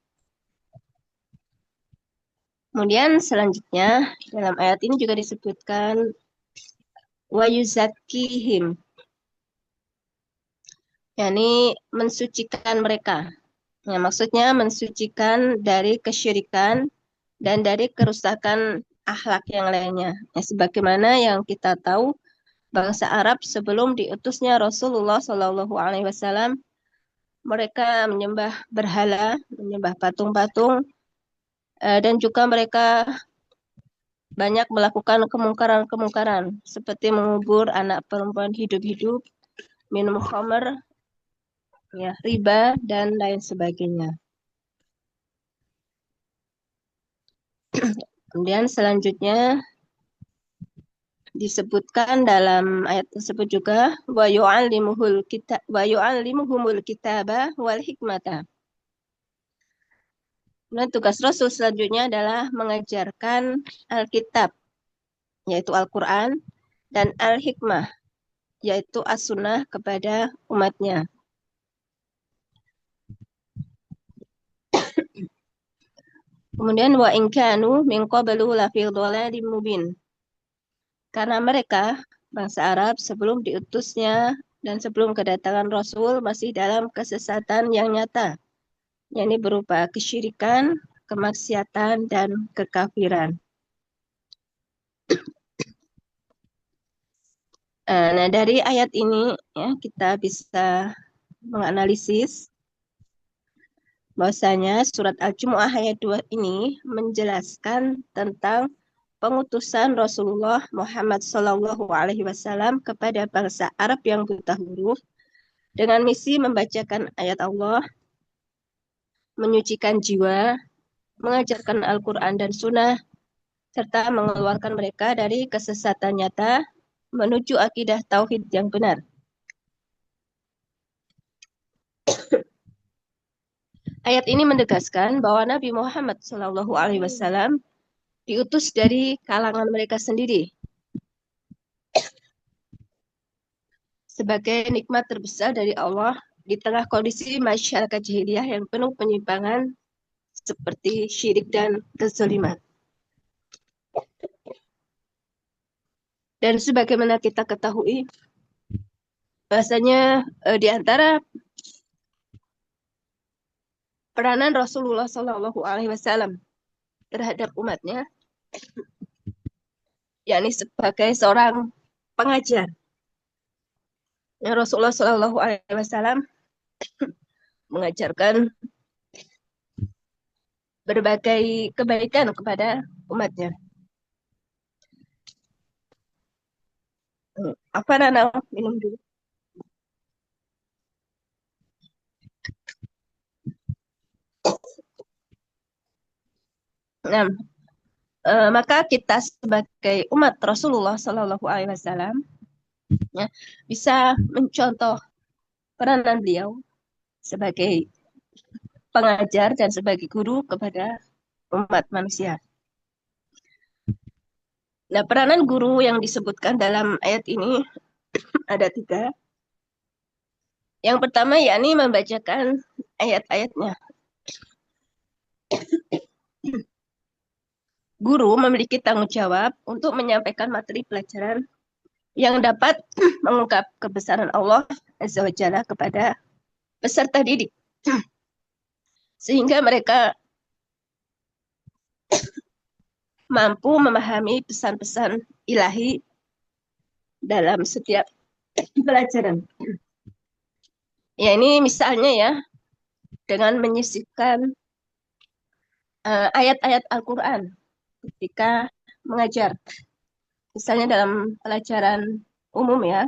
Kemudian selanjutnya dalam ayat ini juga disebutkan wa yuzakkihim, yakni mensucikan mereka. Ya, maksudnya mensucikan dari kesyirikan dan dari kerusakan akhlak yang lainnya. Ya, sebagaimana yang kita tahu, bangsa Arab sebelum diutusnya Rasulullah SAW, mereka menyembah berhala, menyembah patung-patung, dan juga mereka banyak melakukan kemungkaran-kemungkaran, seperti mengubur anak perempuan hidup-hidup, minum khamr, ya, riba, dan lain sebagainya. Kemudian selanjutnya disebutkan dalam ayat tersebut juga wa yu'allimuhumul kitaba wal hikmata. Nah, tugas Rasul selanjutnya adalah mengajarkan Alkitab, yaitu Al-Quran, dan Al-Hikmah, yaitu As-Sunnah kepada umatnya. Kemudian wa in kanu min qablu lafi dhalalim mubin. Karena mereka, bangsa Arab, sebelum diutusnya dan sebelum kedatangan Rasul masih dalam kesesatan yang nyata, yakni berupa kesyirikan, kemaksiatan, dan kekafiran. Nah, dari ayat ini ya kita bisa menganalisis bahwasanya surat Al-Jumu'ah ayat 2 ini menjelaskan tentang pengutusan Rasulullah Muhammad SAW kepada bangsa Arab yang buta huruf dengan misi membacakan ayat Allah, menyucikan jiwa, mengajarkan Al-Quran dan Sunnah, serta mengeluarkan mereka dari kesesatan nyata menuju akidah tauhid yang benar. Ayat ini menegaskan bahwa Nabi Muhammad SAW diutus dari kalangan mereka sendiri sebagai nikmat terbesar dari Allah di tengah kondisi masyarakat jahiliyah yang penuh penyimpangan seperti syirik dan kezaliman. Dan sebagaimana kita ketahui, bahasanya di antara peranan Rasulullah SAW terhadap umatnya, yakni sebagai seorang pengajar. Ya, Rasulullah SAW mengajarkan berbagai kebaikan kepada umatnya. Apa Nana? Minum dulu. Nah, maka kita sebagai umat Rasulullah SAW ya, bisa mencontoh peranan beliau sebagai pengajar dan sebagai guru kepada umat manusia. Nah, peranan guru yang disebutkan dalam ayat ini ada 3. Yang pertama yakni membacakan ayat-ayatnya. Guru memiliki tanggung jawab untuk menyampaikan materi pelajaran yang dapat mengungkap kebesaran Allah Azza wa Jalla kepada peserta didik. Sehingga mereka mampu memahami pesan-pesan ilahi dalam setiap pelajaran. Ya, ini misalnya ya, dengan menyisipkan ayat-ayat Al-Quran ketika mengajar. Misalnya dalam pelajaran umum ya,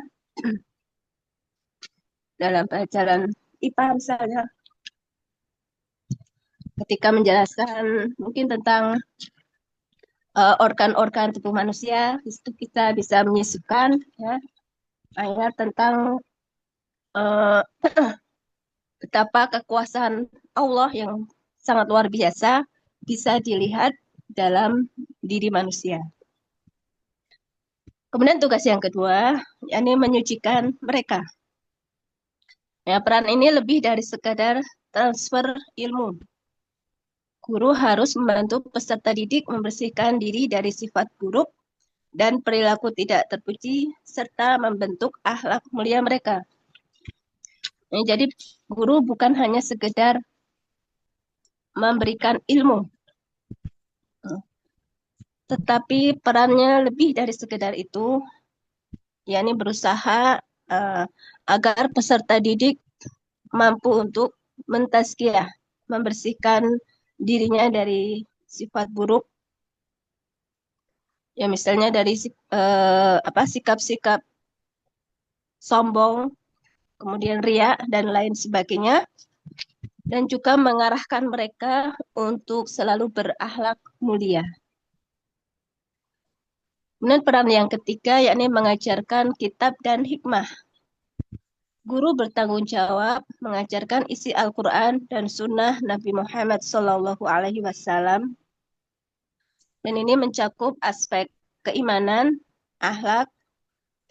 dalam pelajaran IPA misalnya, ketika menjelaskan mungkin tentang organ-organ tubuh manusia, itu kita bisa menyisipkan ya, ayat tentang betapa kekuasaan Allah yang sangat luar biasa bisa dilihat dalam diri manusia. Kemudian tugas yang kedua, yakni menyucikan mereka. Ya, peran ini lebih dari sekadar transfer ilmu. Guru harus membantu peserta didik membersihkan diri dari sifat buruk dan perilaku tidak terpuji, serta membentuk akhlak mulia mereka. Jadi guru bukan hanya sekedar memberikan ilmu, tetapi perannya lebih dari sekedar itu, yakni berusaha agar peserta didik mampu untuk mentazkiyah, membersihkan dirinya dari sifat buruk, ya misalnya dari sikap-sikap sombong, kemudian riya dan lain sebagainya, dan juga mengarahkan mereka untuk selalu berakhlak mulia. Kemudian peran yang ketiga yakni mengajarkan kitab dan hikmah. Guru bertanggung jawab mengajarkan isi Al-Quran dan Sunnah Nabi Muhammad SAW. Dan ini mencakup aspek keimanan, akhlak,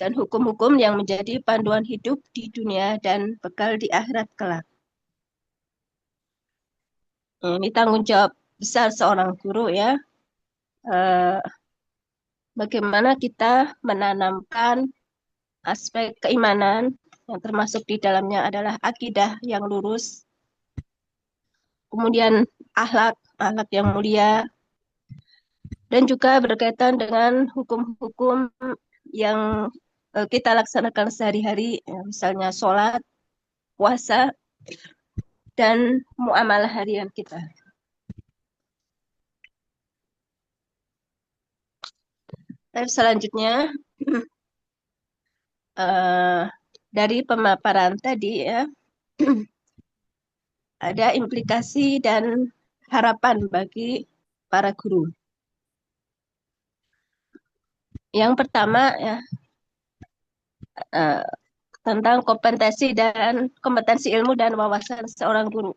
dan hukum-hukum yang menjadi panduan hidup di dunia dan bekal di akhirat kelak. Ini tanggung jawab besar seorang guru ya. Bagaimana kita menanamkan aspek keimanan yang termasuk di dalamnya adalah akidah yang lurus, kemudian akhlak akhlak yang mulia, dan juga berkaitan dengan hukum-hukum yang kita laksanakan sehari-hari, ya, misalnya sholat, puasa, dan muamalah harian kita. Dan selanjutnya, dari pemaparan tadi ya, ada implikasi dan harapan bagi para guru. Yang pertama ya, tentang kompetensi ilmu dan wawasan seorang guru.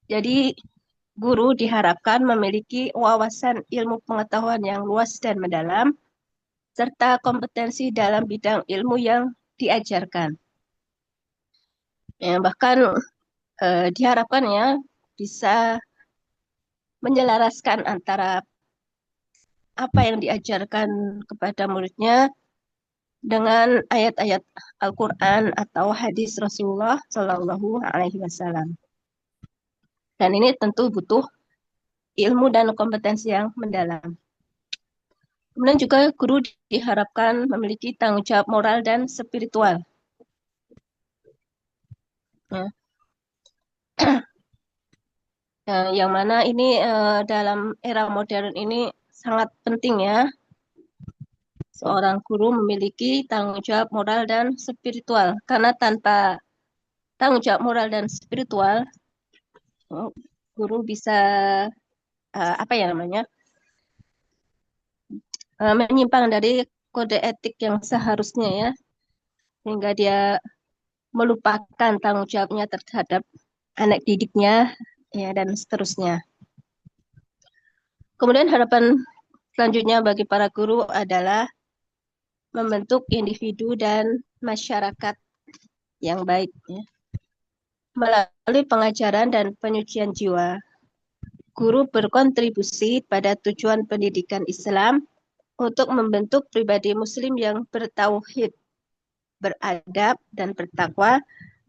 Jadi guru diharapkan memiliki wawasan ilmu pengetahuan yang luas dan mendalam, serta kompetensi dalam bidang ilmu yang diajarkan. Ya, bahkan diharapkan ya bisa menyelaraskan antara apa yang diajarkan kepada muridnya dengan ayat-ayat Al-Quran atau hadis Rasulullah Shallallahu Alaihi Wasallam. Dan ini tentu butuh ilmu dan kompetensi yang mendalam. Kemudian juga guru diharapkan memiliki tanggung jawab moral dan spiritual. Ya. Yang mana ini dalam era modern ini sangat penting ya. Seorang guru memiliki tanggung jawab moral dan spiritual. Karena tanpa tanggung jawab moral dan spiritual, guru bisa menyimpang dari kode etik yang seharusnya ya, sehingga dia melupakan tanggung jawabnya terhadap anak didiknya ya, dan seterusnya. Kemudian harapan selanjutnya bagi para guru adalah membentuk individu dan masyarakat yang baik ya. Melalui pengajaran dan penyucian jiwa, guru berkontribusi pada tujuan pendidikan Islam untuk membentuk pribadi muslim yang bertauhid, beradab, dan bertakwa,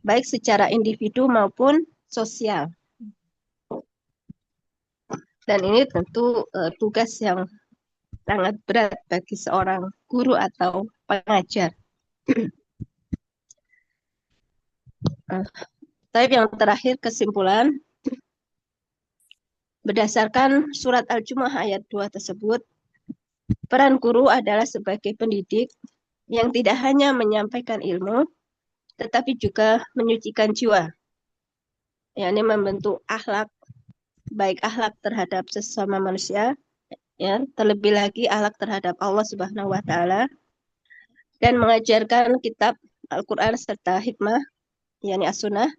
baik secara individu maupun sosial. Dan ini tentu tugas yang sangat berat bagi seorang guru atau pengajar. Tapi yang terakhir, kesimpulan, berdasarkan surat Al-Jumu'ah ayat 2 tersebut, peran guru adalah sebagai pendidik yang tidak hanya menyampaikan ilmu, tetapi juga menyucikan jiwa, yakni membentuk akhlak, baik akhlak terhadap sesama manusia, ya, terlebih lagi akhlak terhadap Allah Subhanahu wa Ta'ala, dan mengajarkan kitab Al-Quran serta hikmah, yakni as-sunnah,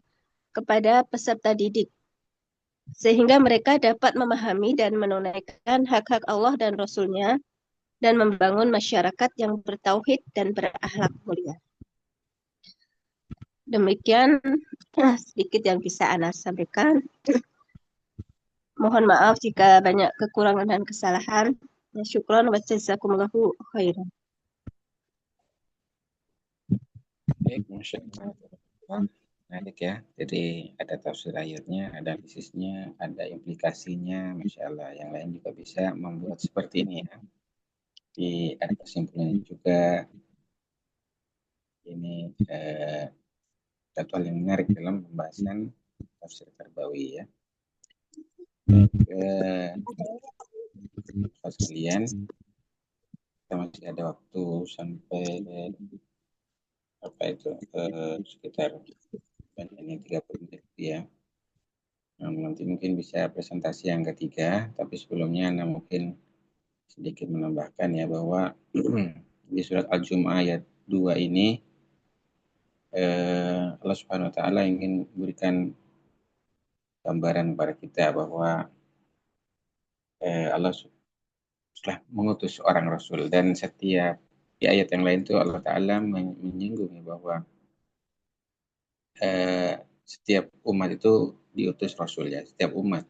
kepada peserta didik, sehingga mereka dapat memahami dan menunaikan hak-hak Allah dan Rasul-Nya, dan membangun masyarakat yang bertauhid dan berakhlak mulia. Demikian sedikit yang bisa Ana sampaikan. Mohon maaf jika banyak kekurangan dan kesalahan. Syukran wa jazakumullahu khairan. Baik, Masya Allah. Menarik ya. Jadi ada tafsir ayatnya, ada analisisnya, ada implikasinya. Masya Allah. Yang lain juga bisa membuat seperti ini ya. Jadi ada kesimpulannya juga. Ini satu hal yang menarik dalam pembahasan tafsir Tarbawi ya. Sekalian, kita masih ada waktu sampai sekitar ini 30 menit ya. Nanti mungkin bisa presentasi yang ketiga, tapi sebelumnya Anda mungkin sedikit menambahkan ya bahwa di surat Al-Jumu'ah ayat 2 ini Allah Subhanahu wa Ta'ala ingin memberikan gambaran kepada kita bahwa Allah telah mengutus seorang Rasul, dan setiap di ayat yang lain itu Allah Ta'ala menyinggung bahwa setiap umat itu diutus Rasul ya, setiap umat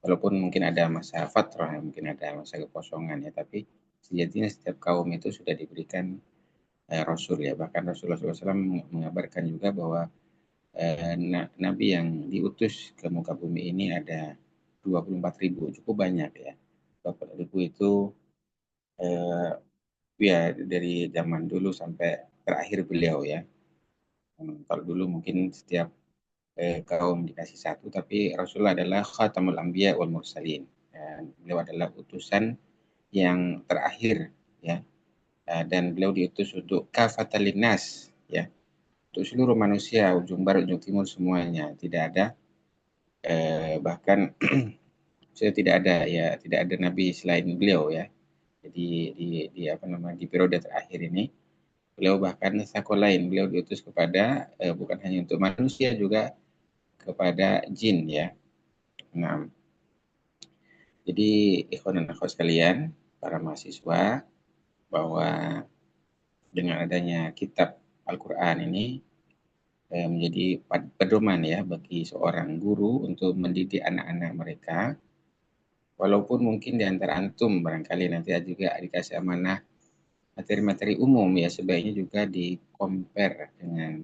walaupun mungkin ada masa fatrah, mungkin ada masa kekosongan ya, tapi sejatinya setiap kaum itu sudah diberikan Rasul ya. Bahkan Rasulullah SAW mengabarkan juga bahwa Nabi yang diutus ke muka bumi ini ada 24.000, cukup banyak ya. 24.000 itu ya dari zaman dulu sampai terakhir beliau ya. Kalau dulu mungkin setiap kaum dikasih satu, tapi Rasulullah adalah khatamul anbiya wal mursalin. Beliau adalah utusan yang terakhir ya. Dan beliau diutus untuk kafatal linnas ya, untuk seluruh manusia, ujung barat ujung timur semuanya. Tidak ada bahkan saya tidak ada nabi selain beliau ya. Jadi di periode terakhir ini beliau bahkan sakolain, beliau diutus kepada bukan hanya untuk manusia, juga kepada jin ya. Nah, jadi ikhwan dan akhwat sekalian, para mahasiswa, bahwa dengan adanya kitab Al-Quran ini menjadi pedoman ya bagi seorang guru untuk mendidik anak-anak mereka. Walaupun mungkin di antara antum barangkali nanti juga dikasih amanah materi-materi umum ya, sebaiknya juga di-compare dengan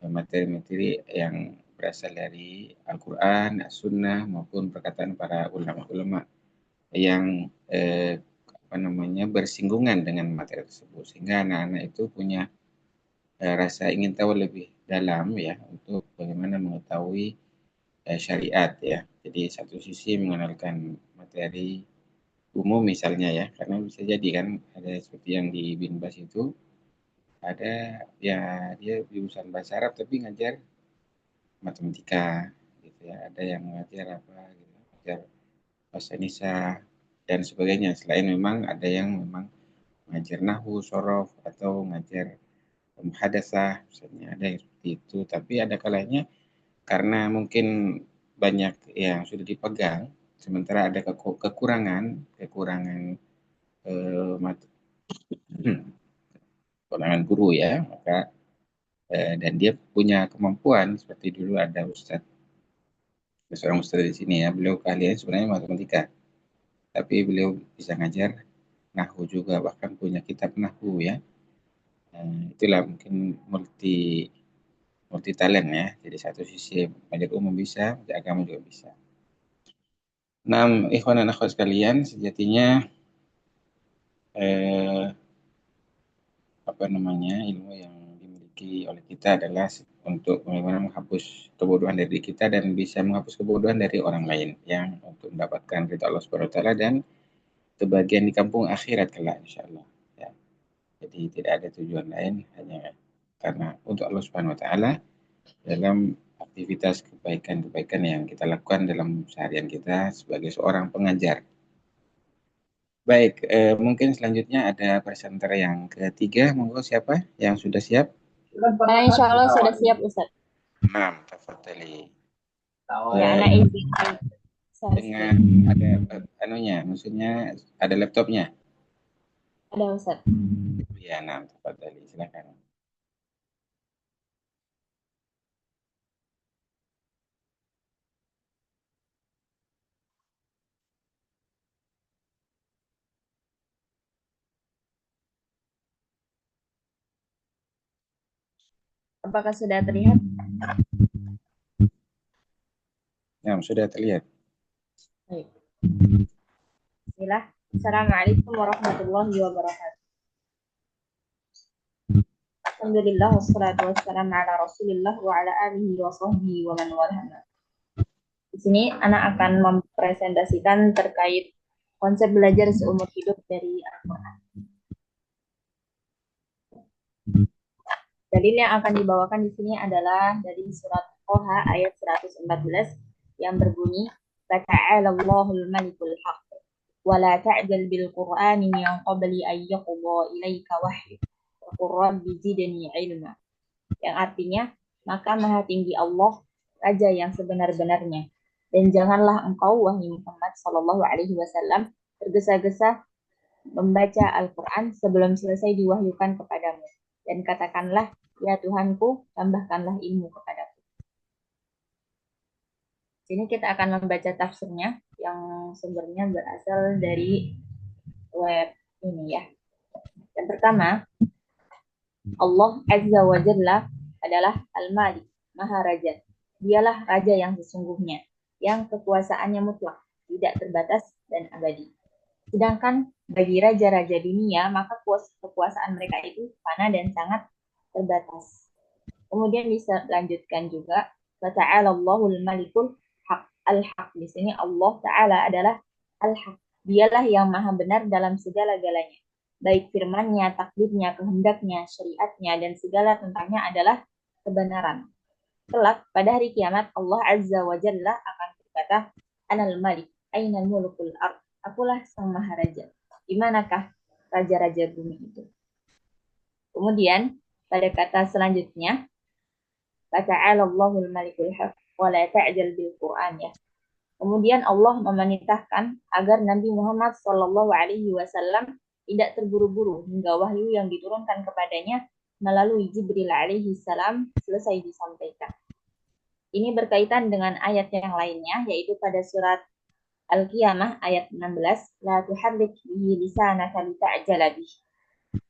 materi-materi yang berasal dari Al-Quran, As-Sunnah, maupun perkataan para ulama-ulama yang bersinggungan dengan materi tersebut, sehingga anak-anak itu punya rasa ingin tahu lebih dalam ya, untuk bagaimana mengetahui syariat ya. Jadi satu sisi mengenalkan materi umum misalnya ya, karena bisa jadi kan ada seperti yang di Binbas itu, ada ya dia jurusan bahasa Arab tapi ngajar matematika gitu ya, ada yang ngajar apa gitu, ngajar bahasa Indonesia dan sebagainya. Selain memang ada yang memang ngajar nahwu, sorof, atau ngajar muhadasah misalnya, ada yang seperti itu. Tapi ada kalanya karena mungkin banyak yang sudah dipegang, sementara ada kekurangan kekurangan guru ya, maka dan dia punya kemampuan seperti dulu ada seorang ustadz di sini ya, beliau keahliannya sebenarnya matematika, tapi beliau bisa ngajar nahwu juga, bahkan punya kitab nahwu ya. Itulah mungkin multi talent ya. Jadi satu sisi belajar umum bisa, belajar agama juga bisa. Nah, ikhwan dan akhwat sekalian, sejatinya ilmu yang dimiliki oleh kita adalah untuk bagaimana menghapus kebodohan dari kita dan bisa menghapus kebodohan dari orang lain, yang untuk mendapatkan ridha Allah Subhanahu wa taala dan kebahagiaan di kampung akhirat kelak insyaallah ya. Jadi tidak ada tujuan lain hanya karena untuk Allah Subhanahu wa taala dalam aktivitas kebaikan-kebaikan yang kita lakukan dalam seharian kita sebagai seorang pengajar. Baik, mungkin selanjutnya ada presenter yang ketiga. Monggo siapa yang sudah siap? Insya Allah sudah siap, Ustaz. Nah, tafadhali. Ya, anak izin. Dengan ada maksudnya ada laptopnya? Ada, Ustaz. Ya, nah, tafadhali, silakan. Apakah sudah terlihat? Ya, sudah terlihat. Baik. Bismillah. Assalamualaikum warahmatullahi wabarakatuh. Alhamdulillah wassalatu wassalamu ala Rasulillah wa ala alihi wa sahbihi wa man walah. Di sini anak akan mempresentasikan terkait konsep belajar seumur hidup dari Al-Qur'an. Dalil yang akan dibawakan di sini adalah dari surat Toha ayat 114 yang berbunyi, "Fata'ala Allahul Malikul Haq, wa la ta'jal bil Qur'ani min qabli an yaqda ilaika wahyu, wa qur rabbi zidni ilma." Yang artinya, maka Maha Tinggi Allah, Raja yang sebenar-benarnya, dan janganlah engkau wahai Muhammad sallallahu alaihi wasallam tergesa-gesa membaca Al-Qur'an sebelum selesai diwahyukan kepadamu, dan katakanlah, ya Tuhanku, tambahkanlah ilmu kepadaku. Sini kita akan membaca tafsirnya yang sumbernya berasal dari web ini ya. Yang pertama, Allah Azza wa Jalla adalah Al-Malik, Maharaja. Dialah raja yang sesungguhnya, yang kekuasaannya mutlak, tidak terbatas dan abadi. Sedangkan bagi raja-raja dunia, maka kekuasaan mereka itu fana dan sangat terbatas. Kemudian dilanjutkan juga, Fata'ala Allahul Malikul Haq. Al-Haq di sini Allah Ta'ala adalah Al-Haq. Dialah yang maha benar dalam segala-galanya. Baik firman-Nya, takdirnya, kehendaknya, syariatnya, dan segala tentangnya adalah kebenaran. Kelak pada hari kiamat Allah Azza wa Jalla akan berkata, Anal Malik, Ainal Mulukul Ard. Akulah sang maharaja. Di manakah raja-raja bumi itu? Kemudian pada kata selanjutnya, Fata'ala Allahul Malikul Haq wa la ta'jal bil Qur'an ya. Kemudian Allah memerintahkan agar Nabi Muhammad Shallallahu Alaihi Wasallam tidak terburu-buru hingga wahyu yang diturunkan kepadanya melalui Jibril alaihi salam selesai disampaikan. Ini berkaitan dengan ayat yang lainnya, yaitu pada surat Al-Qiyamah ayat 16, La tuharrik bihi lisanaka lita'jala bih.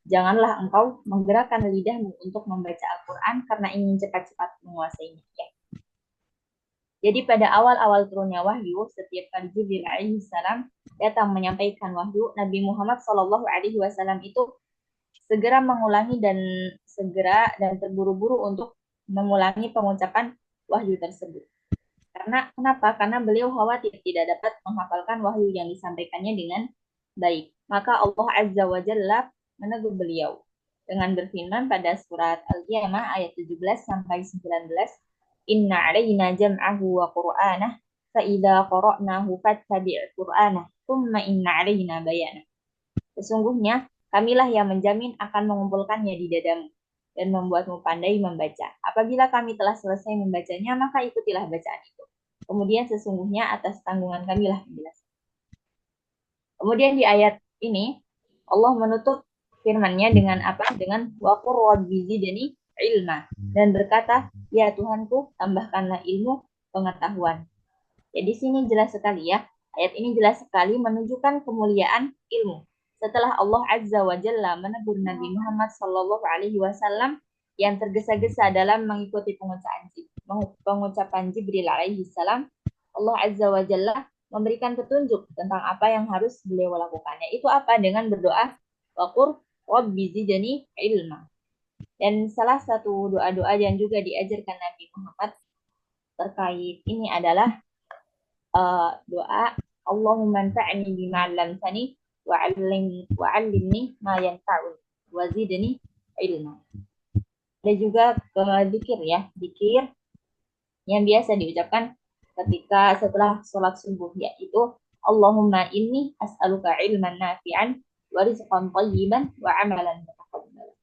Janganlah engkau menggerakkan lidahmu untuk membaca Al-Quran karena ingin cepat-cepat menguasainya. Ya. Jadi pada awal-awal turunnya wahyu, setiap kali Jibril alaihi salam datang menyampaikan wahyu, Nabi Muhammad Shallallahu Alaihi Wasallam itu segera mengulangi dan terburu-buru untuk mengulangi pengucapan wahyu tersebut. Kenapa? Karena beliau khawatir tidak dapat menghafalkan wahyu yang disampaikannya dengan baik. Maka Allah Azza wa Jalla menegur beliau dengan berfirman pada surat Al-Qiyamah ayat 17 sampai 19, Inna 'alaina jam'ahu wa qur'anah fa idza qara'nahu fattabi' qur'anah thumma inna 'alaina bayanah. Sesungguhnya kamilah yang menjamin akan mengumpulkannya di dadamu dan membuatmu pandai membaca. Apabila kami telah selesai membacanya, maka ikutilah bacaan itu. Kemudian sesungguhnya atas tanggungan kamilah penjelasan. Kemudian di ayat ini Allah menutup firman-Nya dengan apa? Dengan wa qur rabbi zidni ilma, dan berkata, ya Tuhanku, tambahkanlah ilmu pengetahuan. Jadi sini jelas sekali ya. Ayat ini jelas sekali menunjukkan kemuliaan ilmu. Setelah Allah Azza wa Jalla menegur Nabi Muhammad Sallallahu Alaihi Wasallam yang tergesa-gesa dalam mengikuti pengucapan Jibril alaihi salam, Allah Azza wa Jalla memberikan petunjuk tentang apa yang harus beliau lakukannya. Itu apa? Dengan berdoa, waqur rabbi zidni ilma. Dan salah satu doa-doa yang juga diajarkan Nabi Muhammad terkait ini adalah doa Allahumma anfa'ni bima 'allamtani wa'allimni ma yanfa'uni wa zidni ilma. Ada juga zikir ya, zikir yang biasa diucapkan ketika setelah sholat subuh, yaitu Allahumma inni as'aluka ilman nafi'an wa rizqan thayyiban wa amalan mutaqabbalan.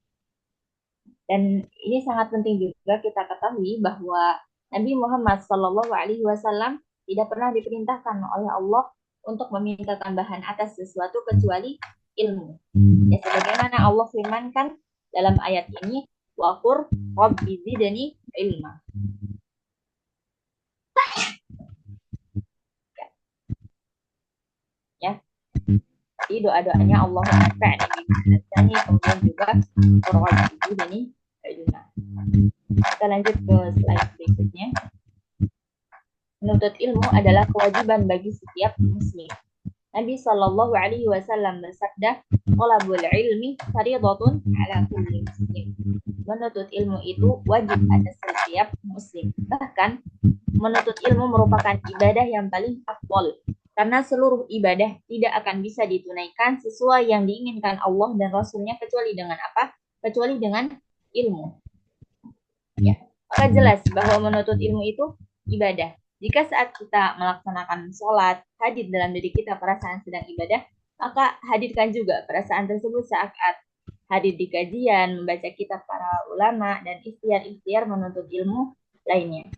Dan ini sangat penting juga kita ketahui bahwa Nabi Muhammad Shallallahu Alaihi Wasallam tidak pernah diperintahkan oleh Allah untuk meminta tambahan atas sesuatu kecuali ilmu. Ya, sebagaimana Allah firmankan dalam ayat ini, waqur rabbi zidni ilma. Ya. Jadi doa-doanya Allah anfa'ni bima 'allamtani, kemudian juga rabbi zidni ilma. Kita lanjut ke slide berikutnya. Menuntut ilmu adalah kewajiban bagi setiap muslim. Nabi Shallallahu Alaihi Wasallam bersabda, "Thalabul ilmi fardhatun 'ala kulli muslim." Menuntut ilmu itu wajib atas setiap muslim. Bahkan menuntut ilmu merupakan ibadah yang paling afdal, karena seluruh ibadah tidak akan bisa ditunaikan sesuai yang diinginkan Allah dan Rasul-Nya kecuali dengan apa? Kecuali dengan ilmu. Ya, maka jelas bahwa menuntut ilmu itu ibadah. Jika saat kita melaksanakan sholat, hadir dalam diri kita perasaan sedang ibadah, maka hadirkan juga perasaan tersebut saat hadir di kajian, membaca kitab para ulama, dan ikhtiar-ikhtiar menuntut ilmu lainnya.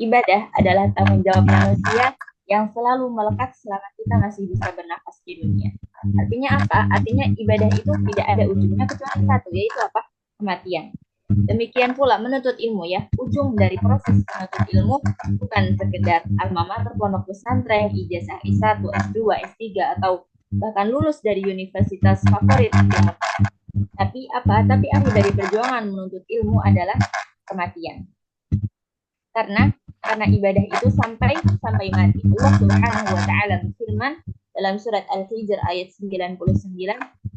Ibadah adalah tanggung jawab manusia yang selalu melekat selama kita masih bisa bernafas di dunia. Artinya apa? Artinya ibadah itu tidak ada ujungnya kecuali satu, yaitu apa? Kematian. Demikian pula menuntut ilmu ya, ujung dari proses menuntut ilmu bukan sekedar alma mater, pondok pesantren, ijazah S1, S2, S3 atau bahkan lulus dari universitas favorit di Timur. Tapi apa? Tapi akhir dari perjuangan menuntut ilmu adalah kematian. Karena ibadah itu sampai mati. Allah Subhanahu wa taala berfirman dalam surat Al-Hijr ayat 99,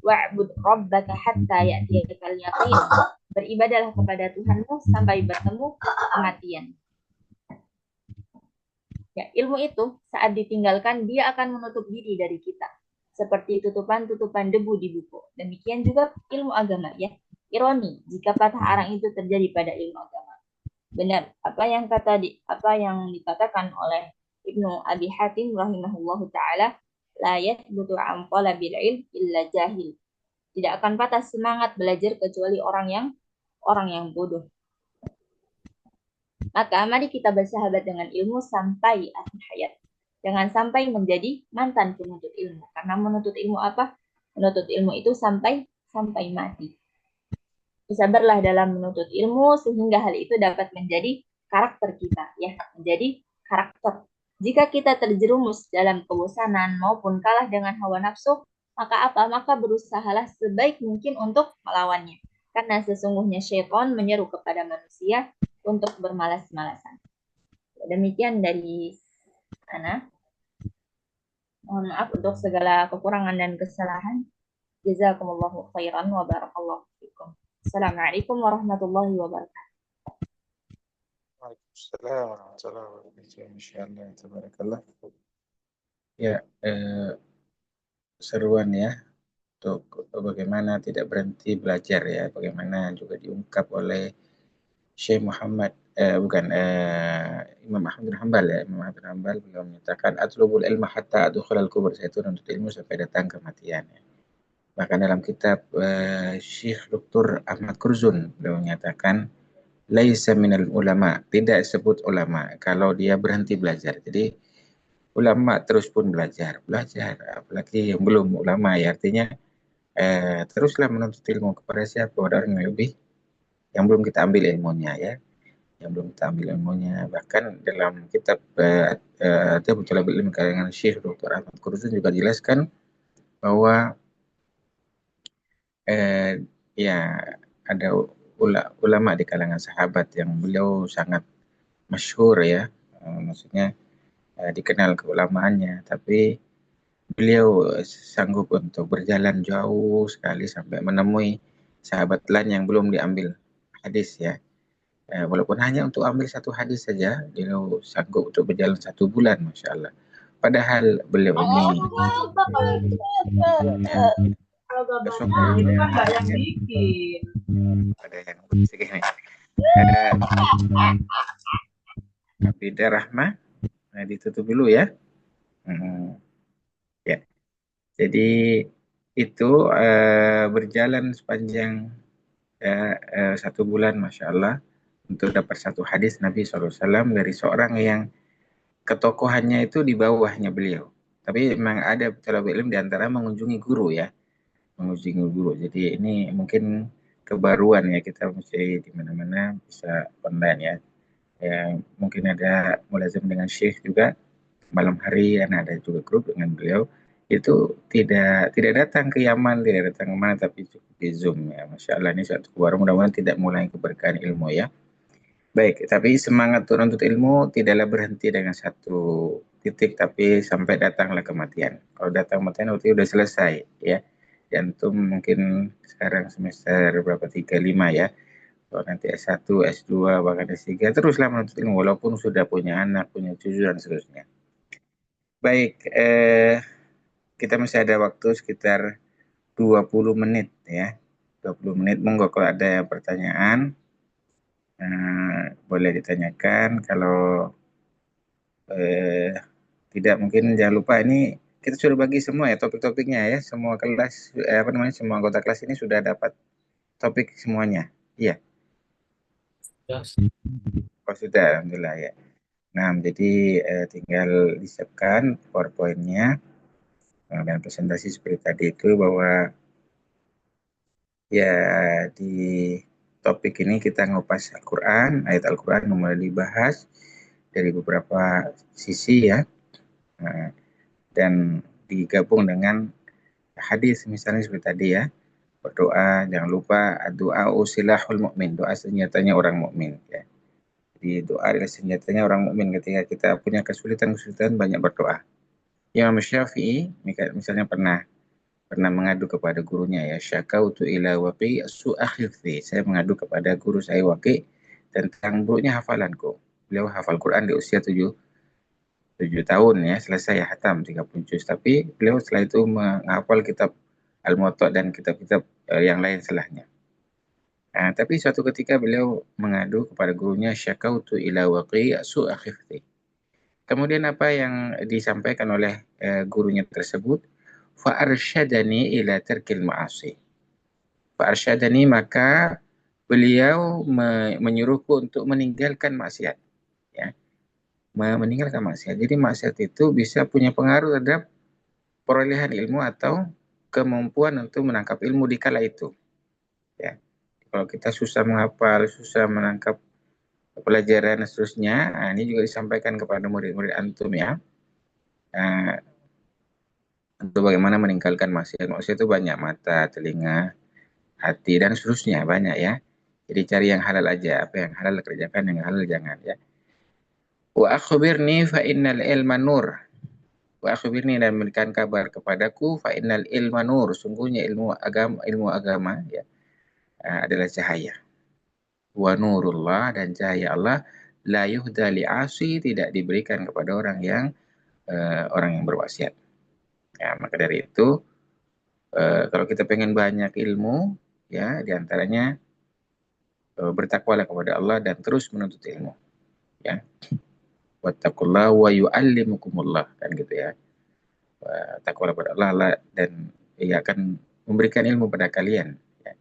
wa'bud rabbaka hatta ya'tiyakal yaqin. Beribadahlah kepada Tuhanmu sampai bertemu kematian. Ya, ilmu itu saat ditinggalkan dia akan menutup diri dari kita seperti tutupan-tutupan debu di buku. Demikian juga ilmu agama, ya. Ironi jika patah arang itu terjadi pada ilmu agama. Benar apa yang dikatakan oleh Ibnu Abi Hatim rahimahullahu taala, la yathbutu an talabil ilm illa jahil. Tidak akan patah semangat belajar kecuali orang yang bodoh. Maka mari kita bersahabat dengan ilmu sampai akhir hayat. Jangan sampai menjadi mantan penuntut ilmu. Karena menuntut ilmu apa? Menuntut ilmu itu sampai mati. Bersabarlah dalam menuntut ilmu sehingga hal itu dapat menjadi karakter kita, ya, menjadi karakter. Jika kita terjerumus dalam kebosanan maupun kalah dengan hawa nafsu, maka apa? Maka berusahalah sebaik mungkin untuk melawannya. Karena sesungguhnya syaitan menyeru kepada manusia untuk bermalas-malasan. Demikian dari Ana. Mohon maaf untuk segala kekurangan dan kesalahan. Jazakumullahu khairan wa barakallahu fikum. Assalamualaikum warahmatullahi wabarakatuh. Waalaikumsalam warahmatullahi wabarakatuh. Insyaallah, tabarakallah. Ya, seruan ya untuk bagaimana tidak berhenti belajar ya, bagaimana juga diungkap oleh Syekh Muhammad Imam Ahmad bin Hanbal ya. Imam Ahmad bin Hanbal beliau menyatakan atlubul ilma hatta adkhulal kubur, saya itu menuntut ilmu sampai datang kematian ya. Bahkan dalam kitab Syekh Dr. Ahmad Kurzun beliau menyatakan laisa minal ulama, tidak sebut ulama kalau dia berhenti belajar. Jadi ulama terus pun belajar, apalagi yang belum ulama ya, artinya teruslah menuntut ilmu kepada siapa? Orang yang belum kita ambil ilmunya ya, Bahkan dalam kitab Talabul Ilm karangan Syekh Dr. Ahmad Kurzun juga jelaskan bahwa ya ada ulama di kalangan sahabat yang beliau sangat masyhur ya, maksudnya dikenal keulamaannya, tapi beliau sanggup untuk berjalan jauh sekali sampai menemui sahabat lain yang belum diambil hadis ya. Walaupun hanya untuk ambil satu hadis saja, beliau sanggup untuk berjalan 1 bulan, Masya Allah. Padahal beliau ini ada yang segini. Abidah Rahmah, ditutup dulu ya. Ya. Jadi itu berjalan sepanjang 1 bulan, Masya Allah, untuk dapat satu hadis Nabi SAW dari seorang yang ketokohannya itu di bawahnya beliau. Tapi memang ada talabul ilm di antara mengunjungi guru ya. Jadi ini mungkin kebaruan ya, kita mesti di mana-mana bisa online ya. Mungkin ada mulazim dengan Syekh juga. Malam hari ada juga grup dengan beliau. Itu tidak datang ke Yaman, tidak datang ke mana, tapi cukup di Zoom ya. Masya Allah, ini suatu kebaruan, mudah-mudahan tidak mulai keberkahan ilmu ya. Baik, tapi semangat untuk menuntut ilmu tidaklah berhenti dengan satu titik, tapi sampai datanglah kematian. Kalau datang kematian berarti sudah selesai ya. Antum mungkin sekarang semester berapa, 3, 5 ya. Kalau nanti S1, S2, bahkan S3, teruslah menuntut ilmu walaupun sudah punya anak, punya cucu dan seterusnya. Baik, kita masih ada waktu sekitar 20 menit ya. 20 menit, monggo kalau ada pertanyaan boleh ditanyakan. Kalau tidak, mungkin jangan lupa ini kita sudah bagi semua ya topik-topiknya ya. Semua kelas semua anggota kelas ini sudah dapat topik semuanya. Iya. Yes. Oh, sudah, alhamdulillah ya. Nah, jadi tinggal disiapkan PowerPoint-nya dan presentasi seperti tadi itu, bahwa ya di topik ini kita ngupas Al-Quran, ayat Al-Quran mulai dibahas dari beberapa sisi ya, dan digabung dengan hadis misalnya seperti tadi ya. Berdoa, jangan lupa doa usilahul mukmin, doa senjatanya orang mukmin ya. Jadi doa adalah senjatanya orang mukmin. Ketika kita punya kesulitan-kesulitan, banyak berdoa. Imam Syafi'i misalnya pernah mengadu kepada gurunya, ya, syakautu ila waqi su'a hifzi. Saya mengadu kepada guru saya Waqi tentang buruknya hafalanku. Beliau hafal Quran di usia 7 tahun, ya, selesai hatam 30 juz. Tapi beliau setelah itu menghafal kitab Al-Muwatta dan kitab-kitab yang lain setelahnya. Nah, tapi suatu ketika beliau mengadu kepada gurunya, syakautu ila waqi su'a hifzi. Kemudian apa yang disampaikan oleh gurunya tersebut? Fa'arsyadani ila tarkil ma'asi. Fa'arsyadani, maka beliau menyuruhku untuk meninggalkan maksiat. Ya, meninggalkan maksiat. Jadi maksiat itu bisa punya pengaruh terhadap perolehan ilmu atau kemampuan untuk menangkap ilmu di kala itu. Ya, kalau kita susah menghafal, susah menangkap pelajaran dan seterusnya, ini juga disampaikan kepada murid-murid antum, ya. Untuk bagaimana meninggalkan maksiat. Maksiat itu banyak, mata, telinga, hati, dan seterusnya, banyak, ya. Jadi cari yang halal aja, apa yang halal kerjakan, yang halal jangan, ya. Wa akhbirni fa innal ilma nur. Wa akhbirni, dan memberikan kabar kepadaku, fa innal ilma nur, sungguhnya ilmu agama, ya, adalah cahaya. Wa nurullah, dan cahaya Allah, la yuhda li'asi, tidak diberikan kepada orang yang bermaksiat. Ya, maka dari itu kalau kita pengen banyak ilmu, ya, diantaranya bertakwalah kepada Allah dan terus menuntut ilmu, ya. Wattaqullaha wa yu'allimukumullah, kan gitu, ya. Takwalah kepada Allah dan Ia akan memberikan ilmu pada kalian, ya.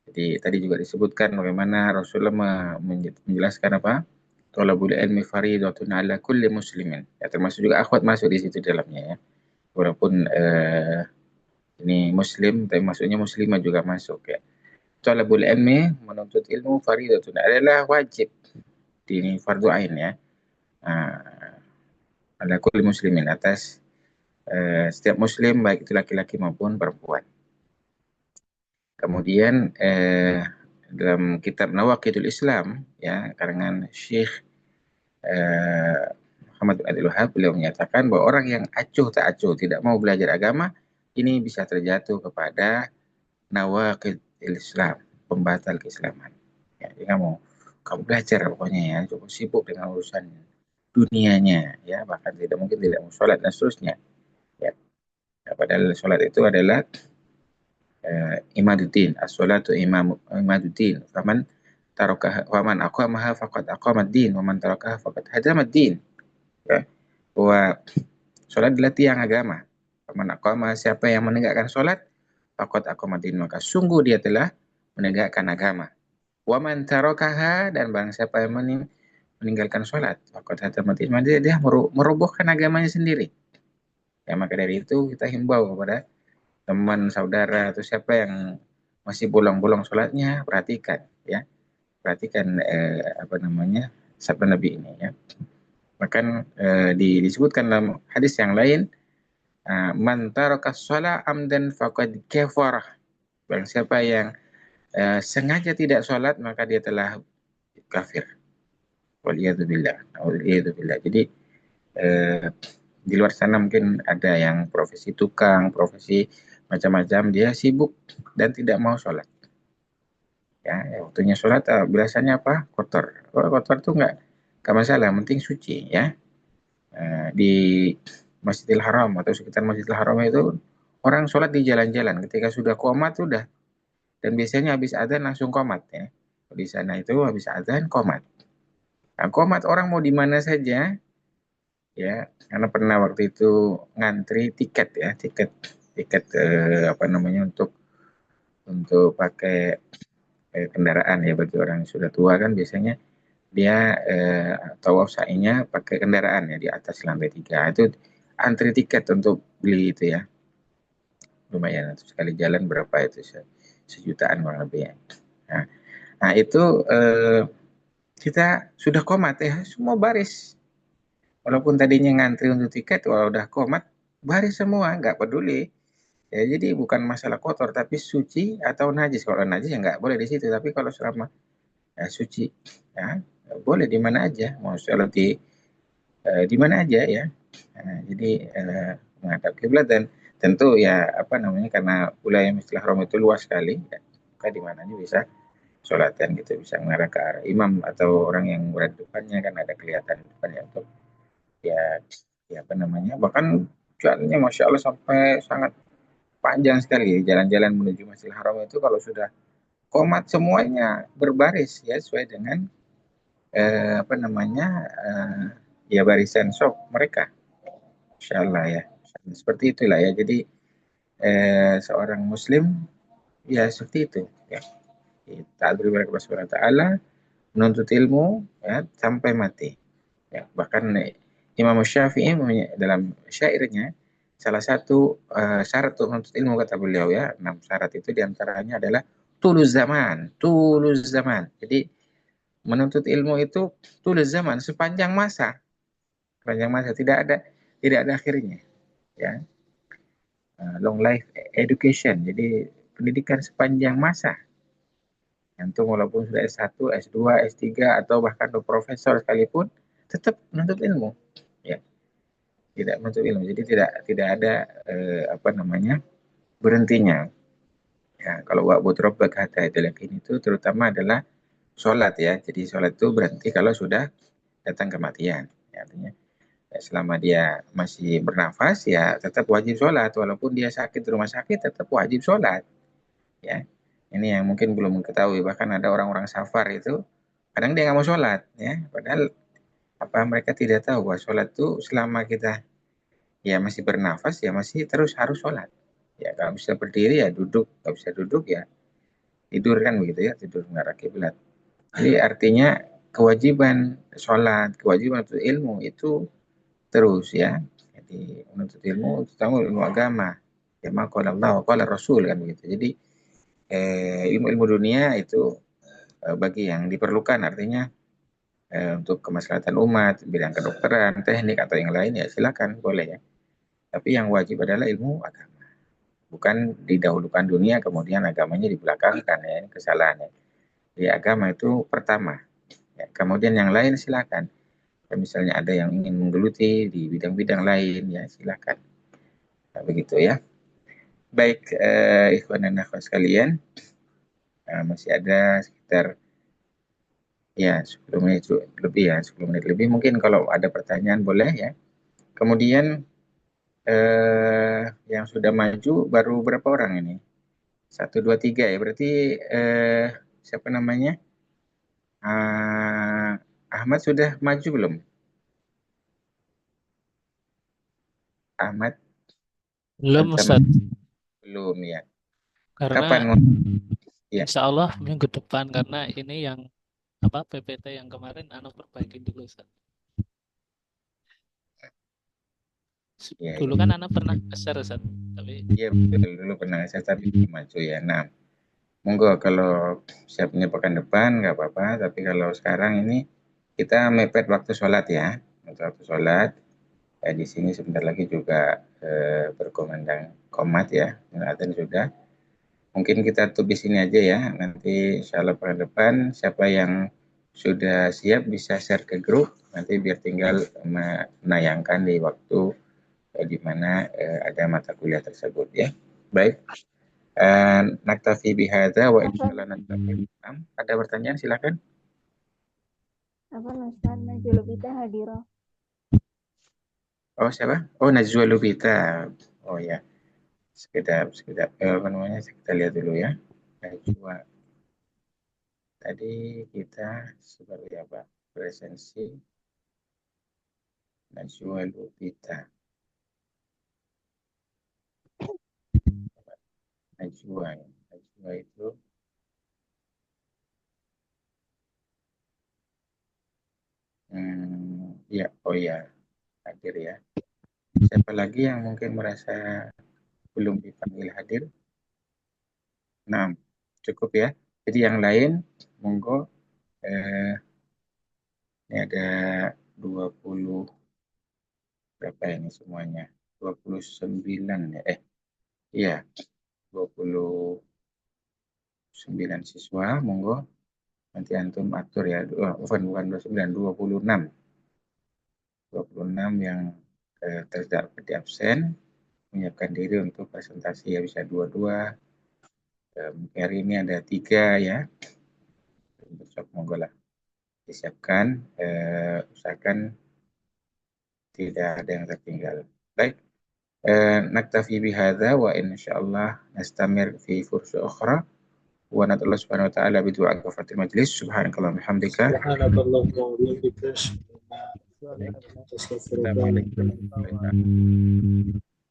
Jadi tadi juga disebutkan bagaimana Rasulullah menjelaskan apa? Thalabul ilmi fariidatun 'ala kulli muslimin. Ya, termasuk juga akhwat masuk di situ dalamnya, ya. Walaupun ini muslim, tapi maksudnya muslimah juga masuk, ya. Thalabul ilmi, menuntut ilmu, faridatun, adalah wajib. Ini fardu ain, ya. Ala kulli muslimin, atas setiap muslim, baik itu laki-laki maupun perempuan. Kemudian dalam kitab Nawaqidul Islam, ya, karangan Syekh Muhammad bin Abdul Wahab, beliau menyatakan bahwa orang yang acuh tak acuh, tidak mau belajar agama, ini bisa terjatuh kepada nawaqid Islam, pembatal keislaman. Ya, jadi kamu belajar pokoknya, ya, cukup sibuk dengan urusan dunianya, ya, bahkan tidak mau sholat dan seterusnya, ya. Ya, padahal sholat itu adalah imaduddin, as-sholatu imaduddin. Faman aqamaha faqad aqamad-din, wa man tarakaha faqad hadamad-din. Ya, bahwa sholat adalah tiang agama. Faman aqamaha, siapa yang menegakkan sholat, faqad aqamad-din, maka sungguh dia telah menegakkan agama. Wa man tarakaha, dan barang siapa yang meninggalkan sholat, faqad hadamad-din, maka dia merobohkan agamanya sendiri. Ya, maka dari itu kita himbau kepada teman, saudara, atau siapa yang masih bolong-bolong sholatnya, perhatikan, ya. Perhatikan sabda Nabi ini, ya. Bahkan disebutkan dalam hadis yang lain, man tarakas shalah amdan faqad kafarah. Barang siapa yang sengaja tidak sholat, maka dia telah kafir. Waliyadzubillah. Jadi di luar sana mungkin ada yang profesi tukang, profesi macam-macam, dia sibuk dan tidak mau sholat. Ya, waktunya sholat biasanya apa? Kotor. Kalau kotor itu nggak masalah, penting suci, ya. Di Masjidil Haram atau sekitar Masjidil Haram itu orang sholat di jalan-jalan, ketika sudah qomat sudah, dan biasanya habis adzan langsung qomat, ya. Di sana itu habis adzan qomat. Nah, qomat orang mau di mana saja, ya, karena pernah waktu itu ngantri tiket, ya, tiket untuk pakai kendaraan, ya, bagi orang yang sudah tua kan biasanya dia tawaf sa'inya pakai kendaraan, ya, di atas lantai 3 itu antri tiket untuk beli itu, ya, lumayan, sekali jalan berapa itu, sejutaan kurang lebih, ya. Nah itu kita sudah qomat, ya, semua baris. Walaupun tadinya ngantri untuk tiket, kalau udah qomat, baris semua, nggak peduli. Ya, jadi bukan masalah kotor, tapi suci atau najis. Kalau najis ya nggak boleh di situ, tapi kalau selama suci, ya, boleh di mana aja, mau sholat di mana aja ya. Jadi menghadap kiblat, dan tentu ya apa namanya, karena wilayah Masjidil Haram itu luas sekali, ya, maka di mana aja bisa sholatan gitu, bisa mengarah ke arah imam atau orang yang berada di depannya, kan ada kelihatan depannya untuk ya, ya apa namanya, bahkan jalannya masya Allah sampai sangat panjang sekali. Jalan-jalan menuju Masjidil Haram itu kalau sudah komat semuanya berbaris ya, sesuai dengan apa namanya, ya barisan shop mereka, insya Allah ya. Seperti itulah ya. Jadi seorang Muslim ya seperti itu ya. Taat beribadah kepada Subhanahu wa Ta'ala, menuntut ilmu ya sampai mati. Ya, bahkan Imam Syafi'i dalam syairnya, salah satu syarat untuk menuntut ilmu kata beliau ya, 6 syarat itu diantaranya adalah tulus zaman, tulus zaman. Jadi menuntut ilmu itu tulus zaman, sepanjang masa tidak ada akhirnya ya. Long life education, jadi pendidikan sepanjang masa. Antum walaupun sudah S1, S2, S3 atau bahkan profesor sekalipun tetap menuntut ilmu ya, tidak menuntut ilmu. Jadi tidak ada apa namanya, berhentinya ya. Kalau wa'bud rabbaka hatta ya'tiyakal yaqin itu terutama adalah sholat ya. Jadi sholat itu berhenti kalau sudah datang kematian ya, artinya ya, selama dia masih bernafas ya tetap wajib sholat, walaupun dia sakit di rumah sakit tetap wajib sholat ya. Ini yang mungkin belum mengetahui, bahkan ada orang-orang safar itu kadang dia nggak mau sholat ya, padahal apa mereka tidak tahu bahwa sholat itu selama kita ya masih bernafas ya masih terus harus sholat ya. Kalau bisa berdiri ya duduk, kalau bisa duduk ya tidur, kan begitu ya, tidur mengarah kiblat. Jadi artinya kewajiban sholat, kewajiban untuk ilmu itu terus ya. Jadi menuntut ilmu terutama ilmu agama ya, maka Allah qala Rasul, kan begitu. Jadi ilmu-ilmu dunia itu bagi yang diperlukan, artinya untuk kemaslahatan umat, bidang kedokteran, teknik atau yang lain ya silakan, boleh ya. Tapi yang wajib adalah ilmu agama. Bukan didahulukan dunia kemudian agamanya dibelakangkan ya, ini kesalahannya. Jadi agama itu pertama. Ya, kemudian yang lain silakan. Kalau misalnya ada yang ingin menggeluti di bidang-bidang lain ya silakan. Nah, begitu ya. Baik, ikhwan dan akhwat sekalian, masih ada sekitar ya 10 menit lebih ya, 10 menit lebih. Mungkin kalau ada pertanyaan boleh ya. Kemudian yang sudah maju baru berapa orang ini? 1, 2, 3 ya. Berarti siapa namanya? Ahmad sudah maju belum? Ahmad Belum Antam Ustaz, belum ya. Kapan? karena Ya, insya Allah minggu depan, karena ini yang apa PPT yang kemarin anak perbaiki dulu Ustaz. ya, Dulu ya. kan anak pernah share Ustaz, tapi Iya betul, dulu pernah saya tapi belum maju ya. Nah, monggo kalau siapnya pekan depan nggak apa-apa. Tapi kalau sekarang ini kita mepet waktu sholat ya. Waktu sholat. Di sini sebentar lagi juga berkumandang qomat ya. Azan sudah. Mungkin kita tutup di sini aja ya. Nanti insya Allah pekan depan siapa yang sudah siap bisa share ke grup. Nanti biar tinggal menayangkan di waktu di mana ada mata kuliah tersebut ya. Baik. Naktafi bihadza wa insyaallah naktafi. Ada pertanyaan silakan. Apa Ustaz Najul kita hadirah? Oh siapa? Oh Najwa Lubita. Oh ya. Sekedar apa namanya? Kita lihat dulu ya. Najwa. Tadi kita seperti apa? Presensi Najwa Lubita. Najwa. Najwa itu ya, oh ya, hadir ya. Siapa lagi yang mungkin merasa belum dipanggil hadir? Nah, cukup ya. Jadi yang lain, monggo. Ini ada 20, berapa ini semuanya? 29 ya. Iya, 29 siswa, monggo. Nanti antum atur ya, bukan 29, 26 yang terdapat di absen, menyiapkan diri untuk presentasi ya, bisa 22. Hari ini ada 3 ya, besok monggo lah disiapkan, usahakan tidak ada yang tertinggal. Baik, naktafi bihadza wa insyaallah nastamir fi fursa ukhra wa nadallahu subhanahu wa ta'ala bidu'a kafatil majlis subhanakallahumma bihamdika Subhanakallahumma wa bihamdika. Assalamualaikum warahmatullahi wabarakatuh.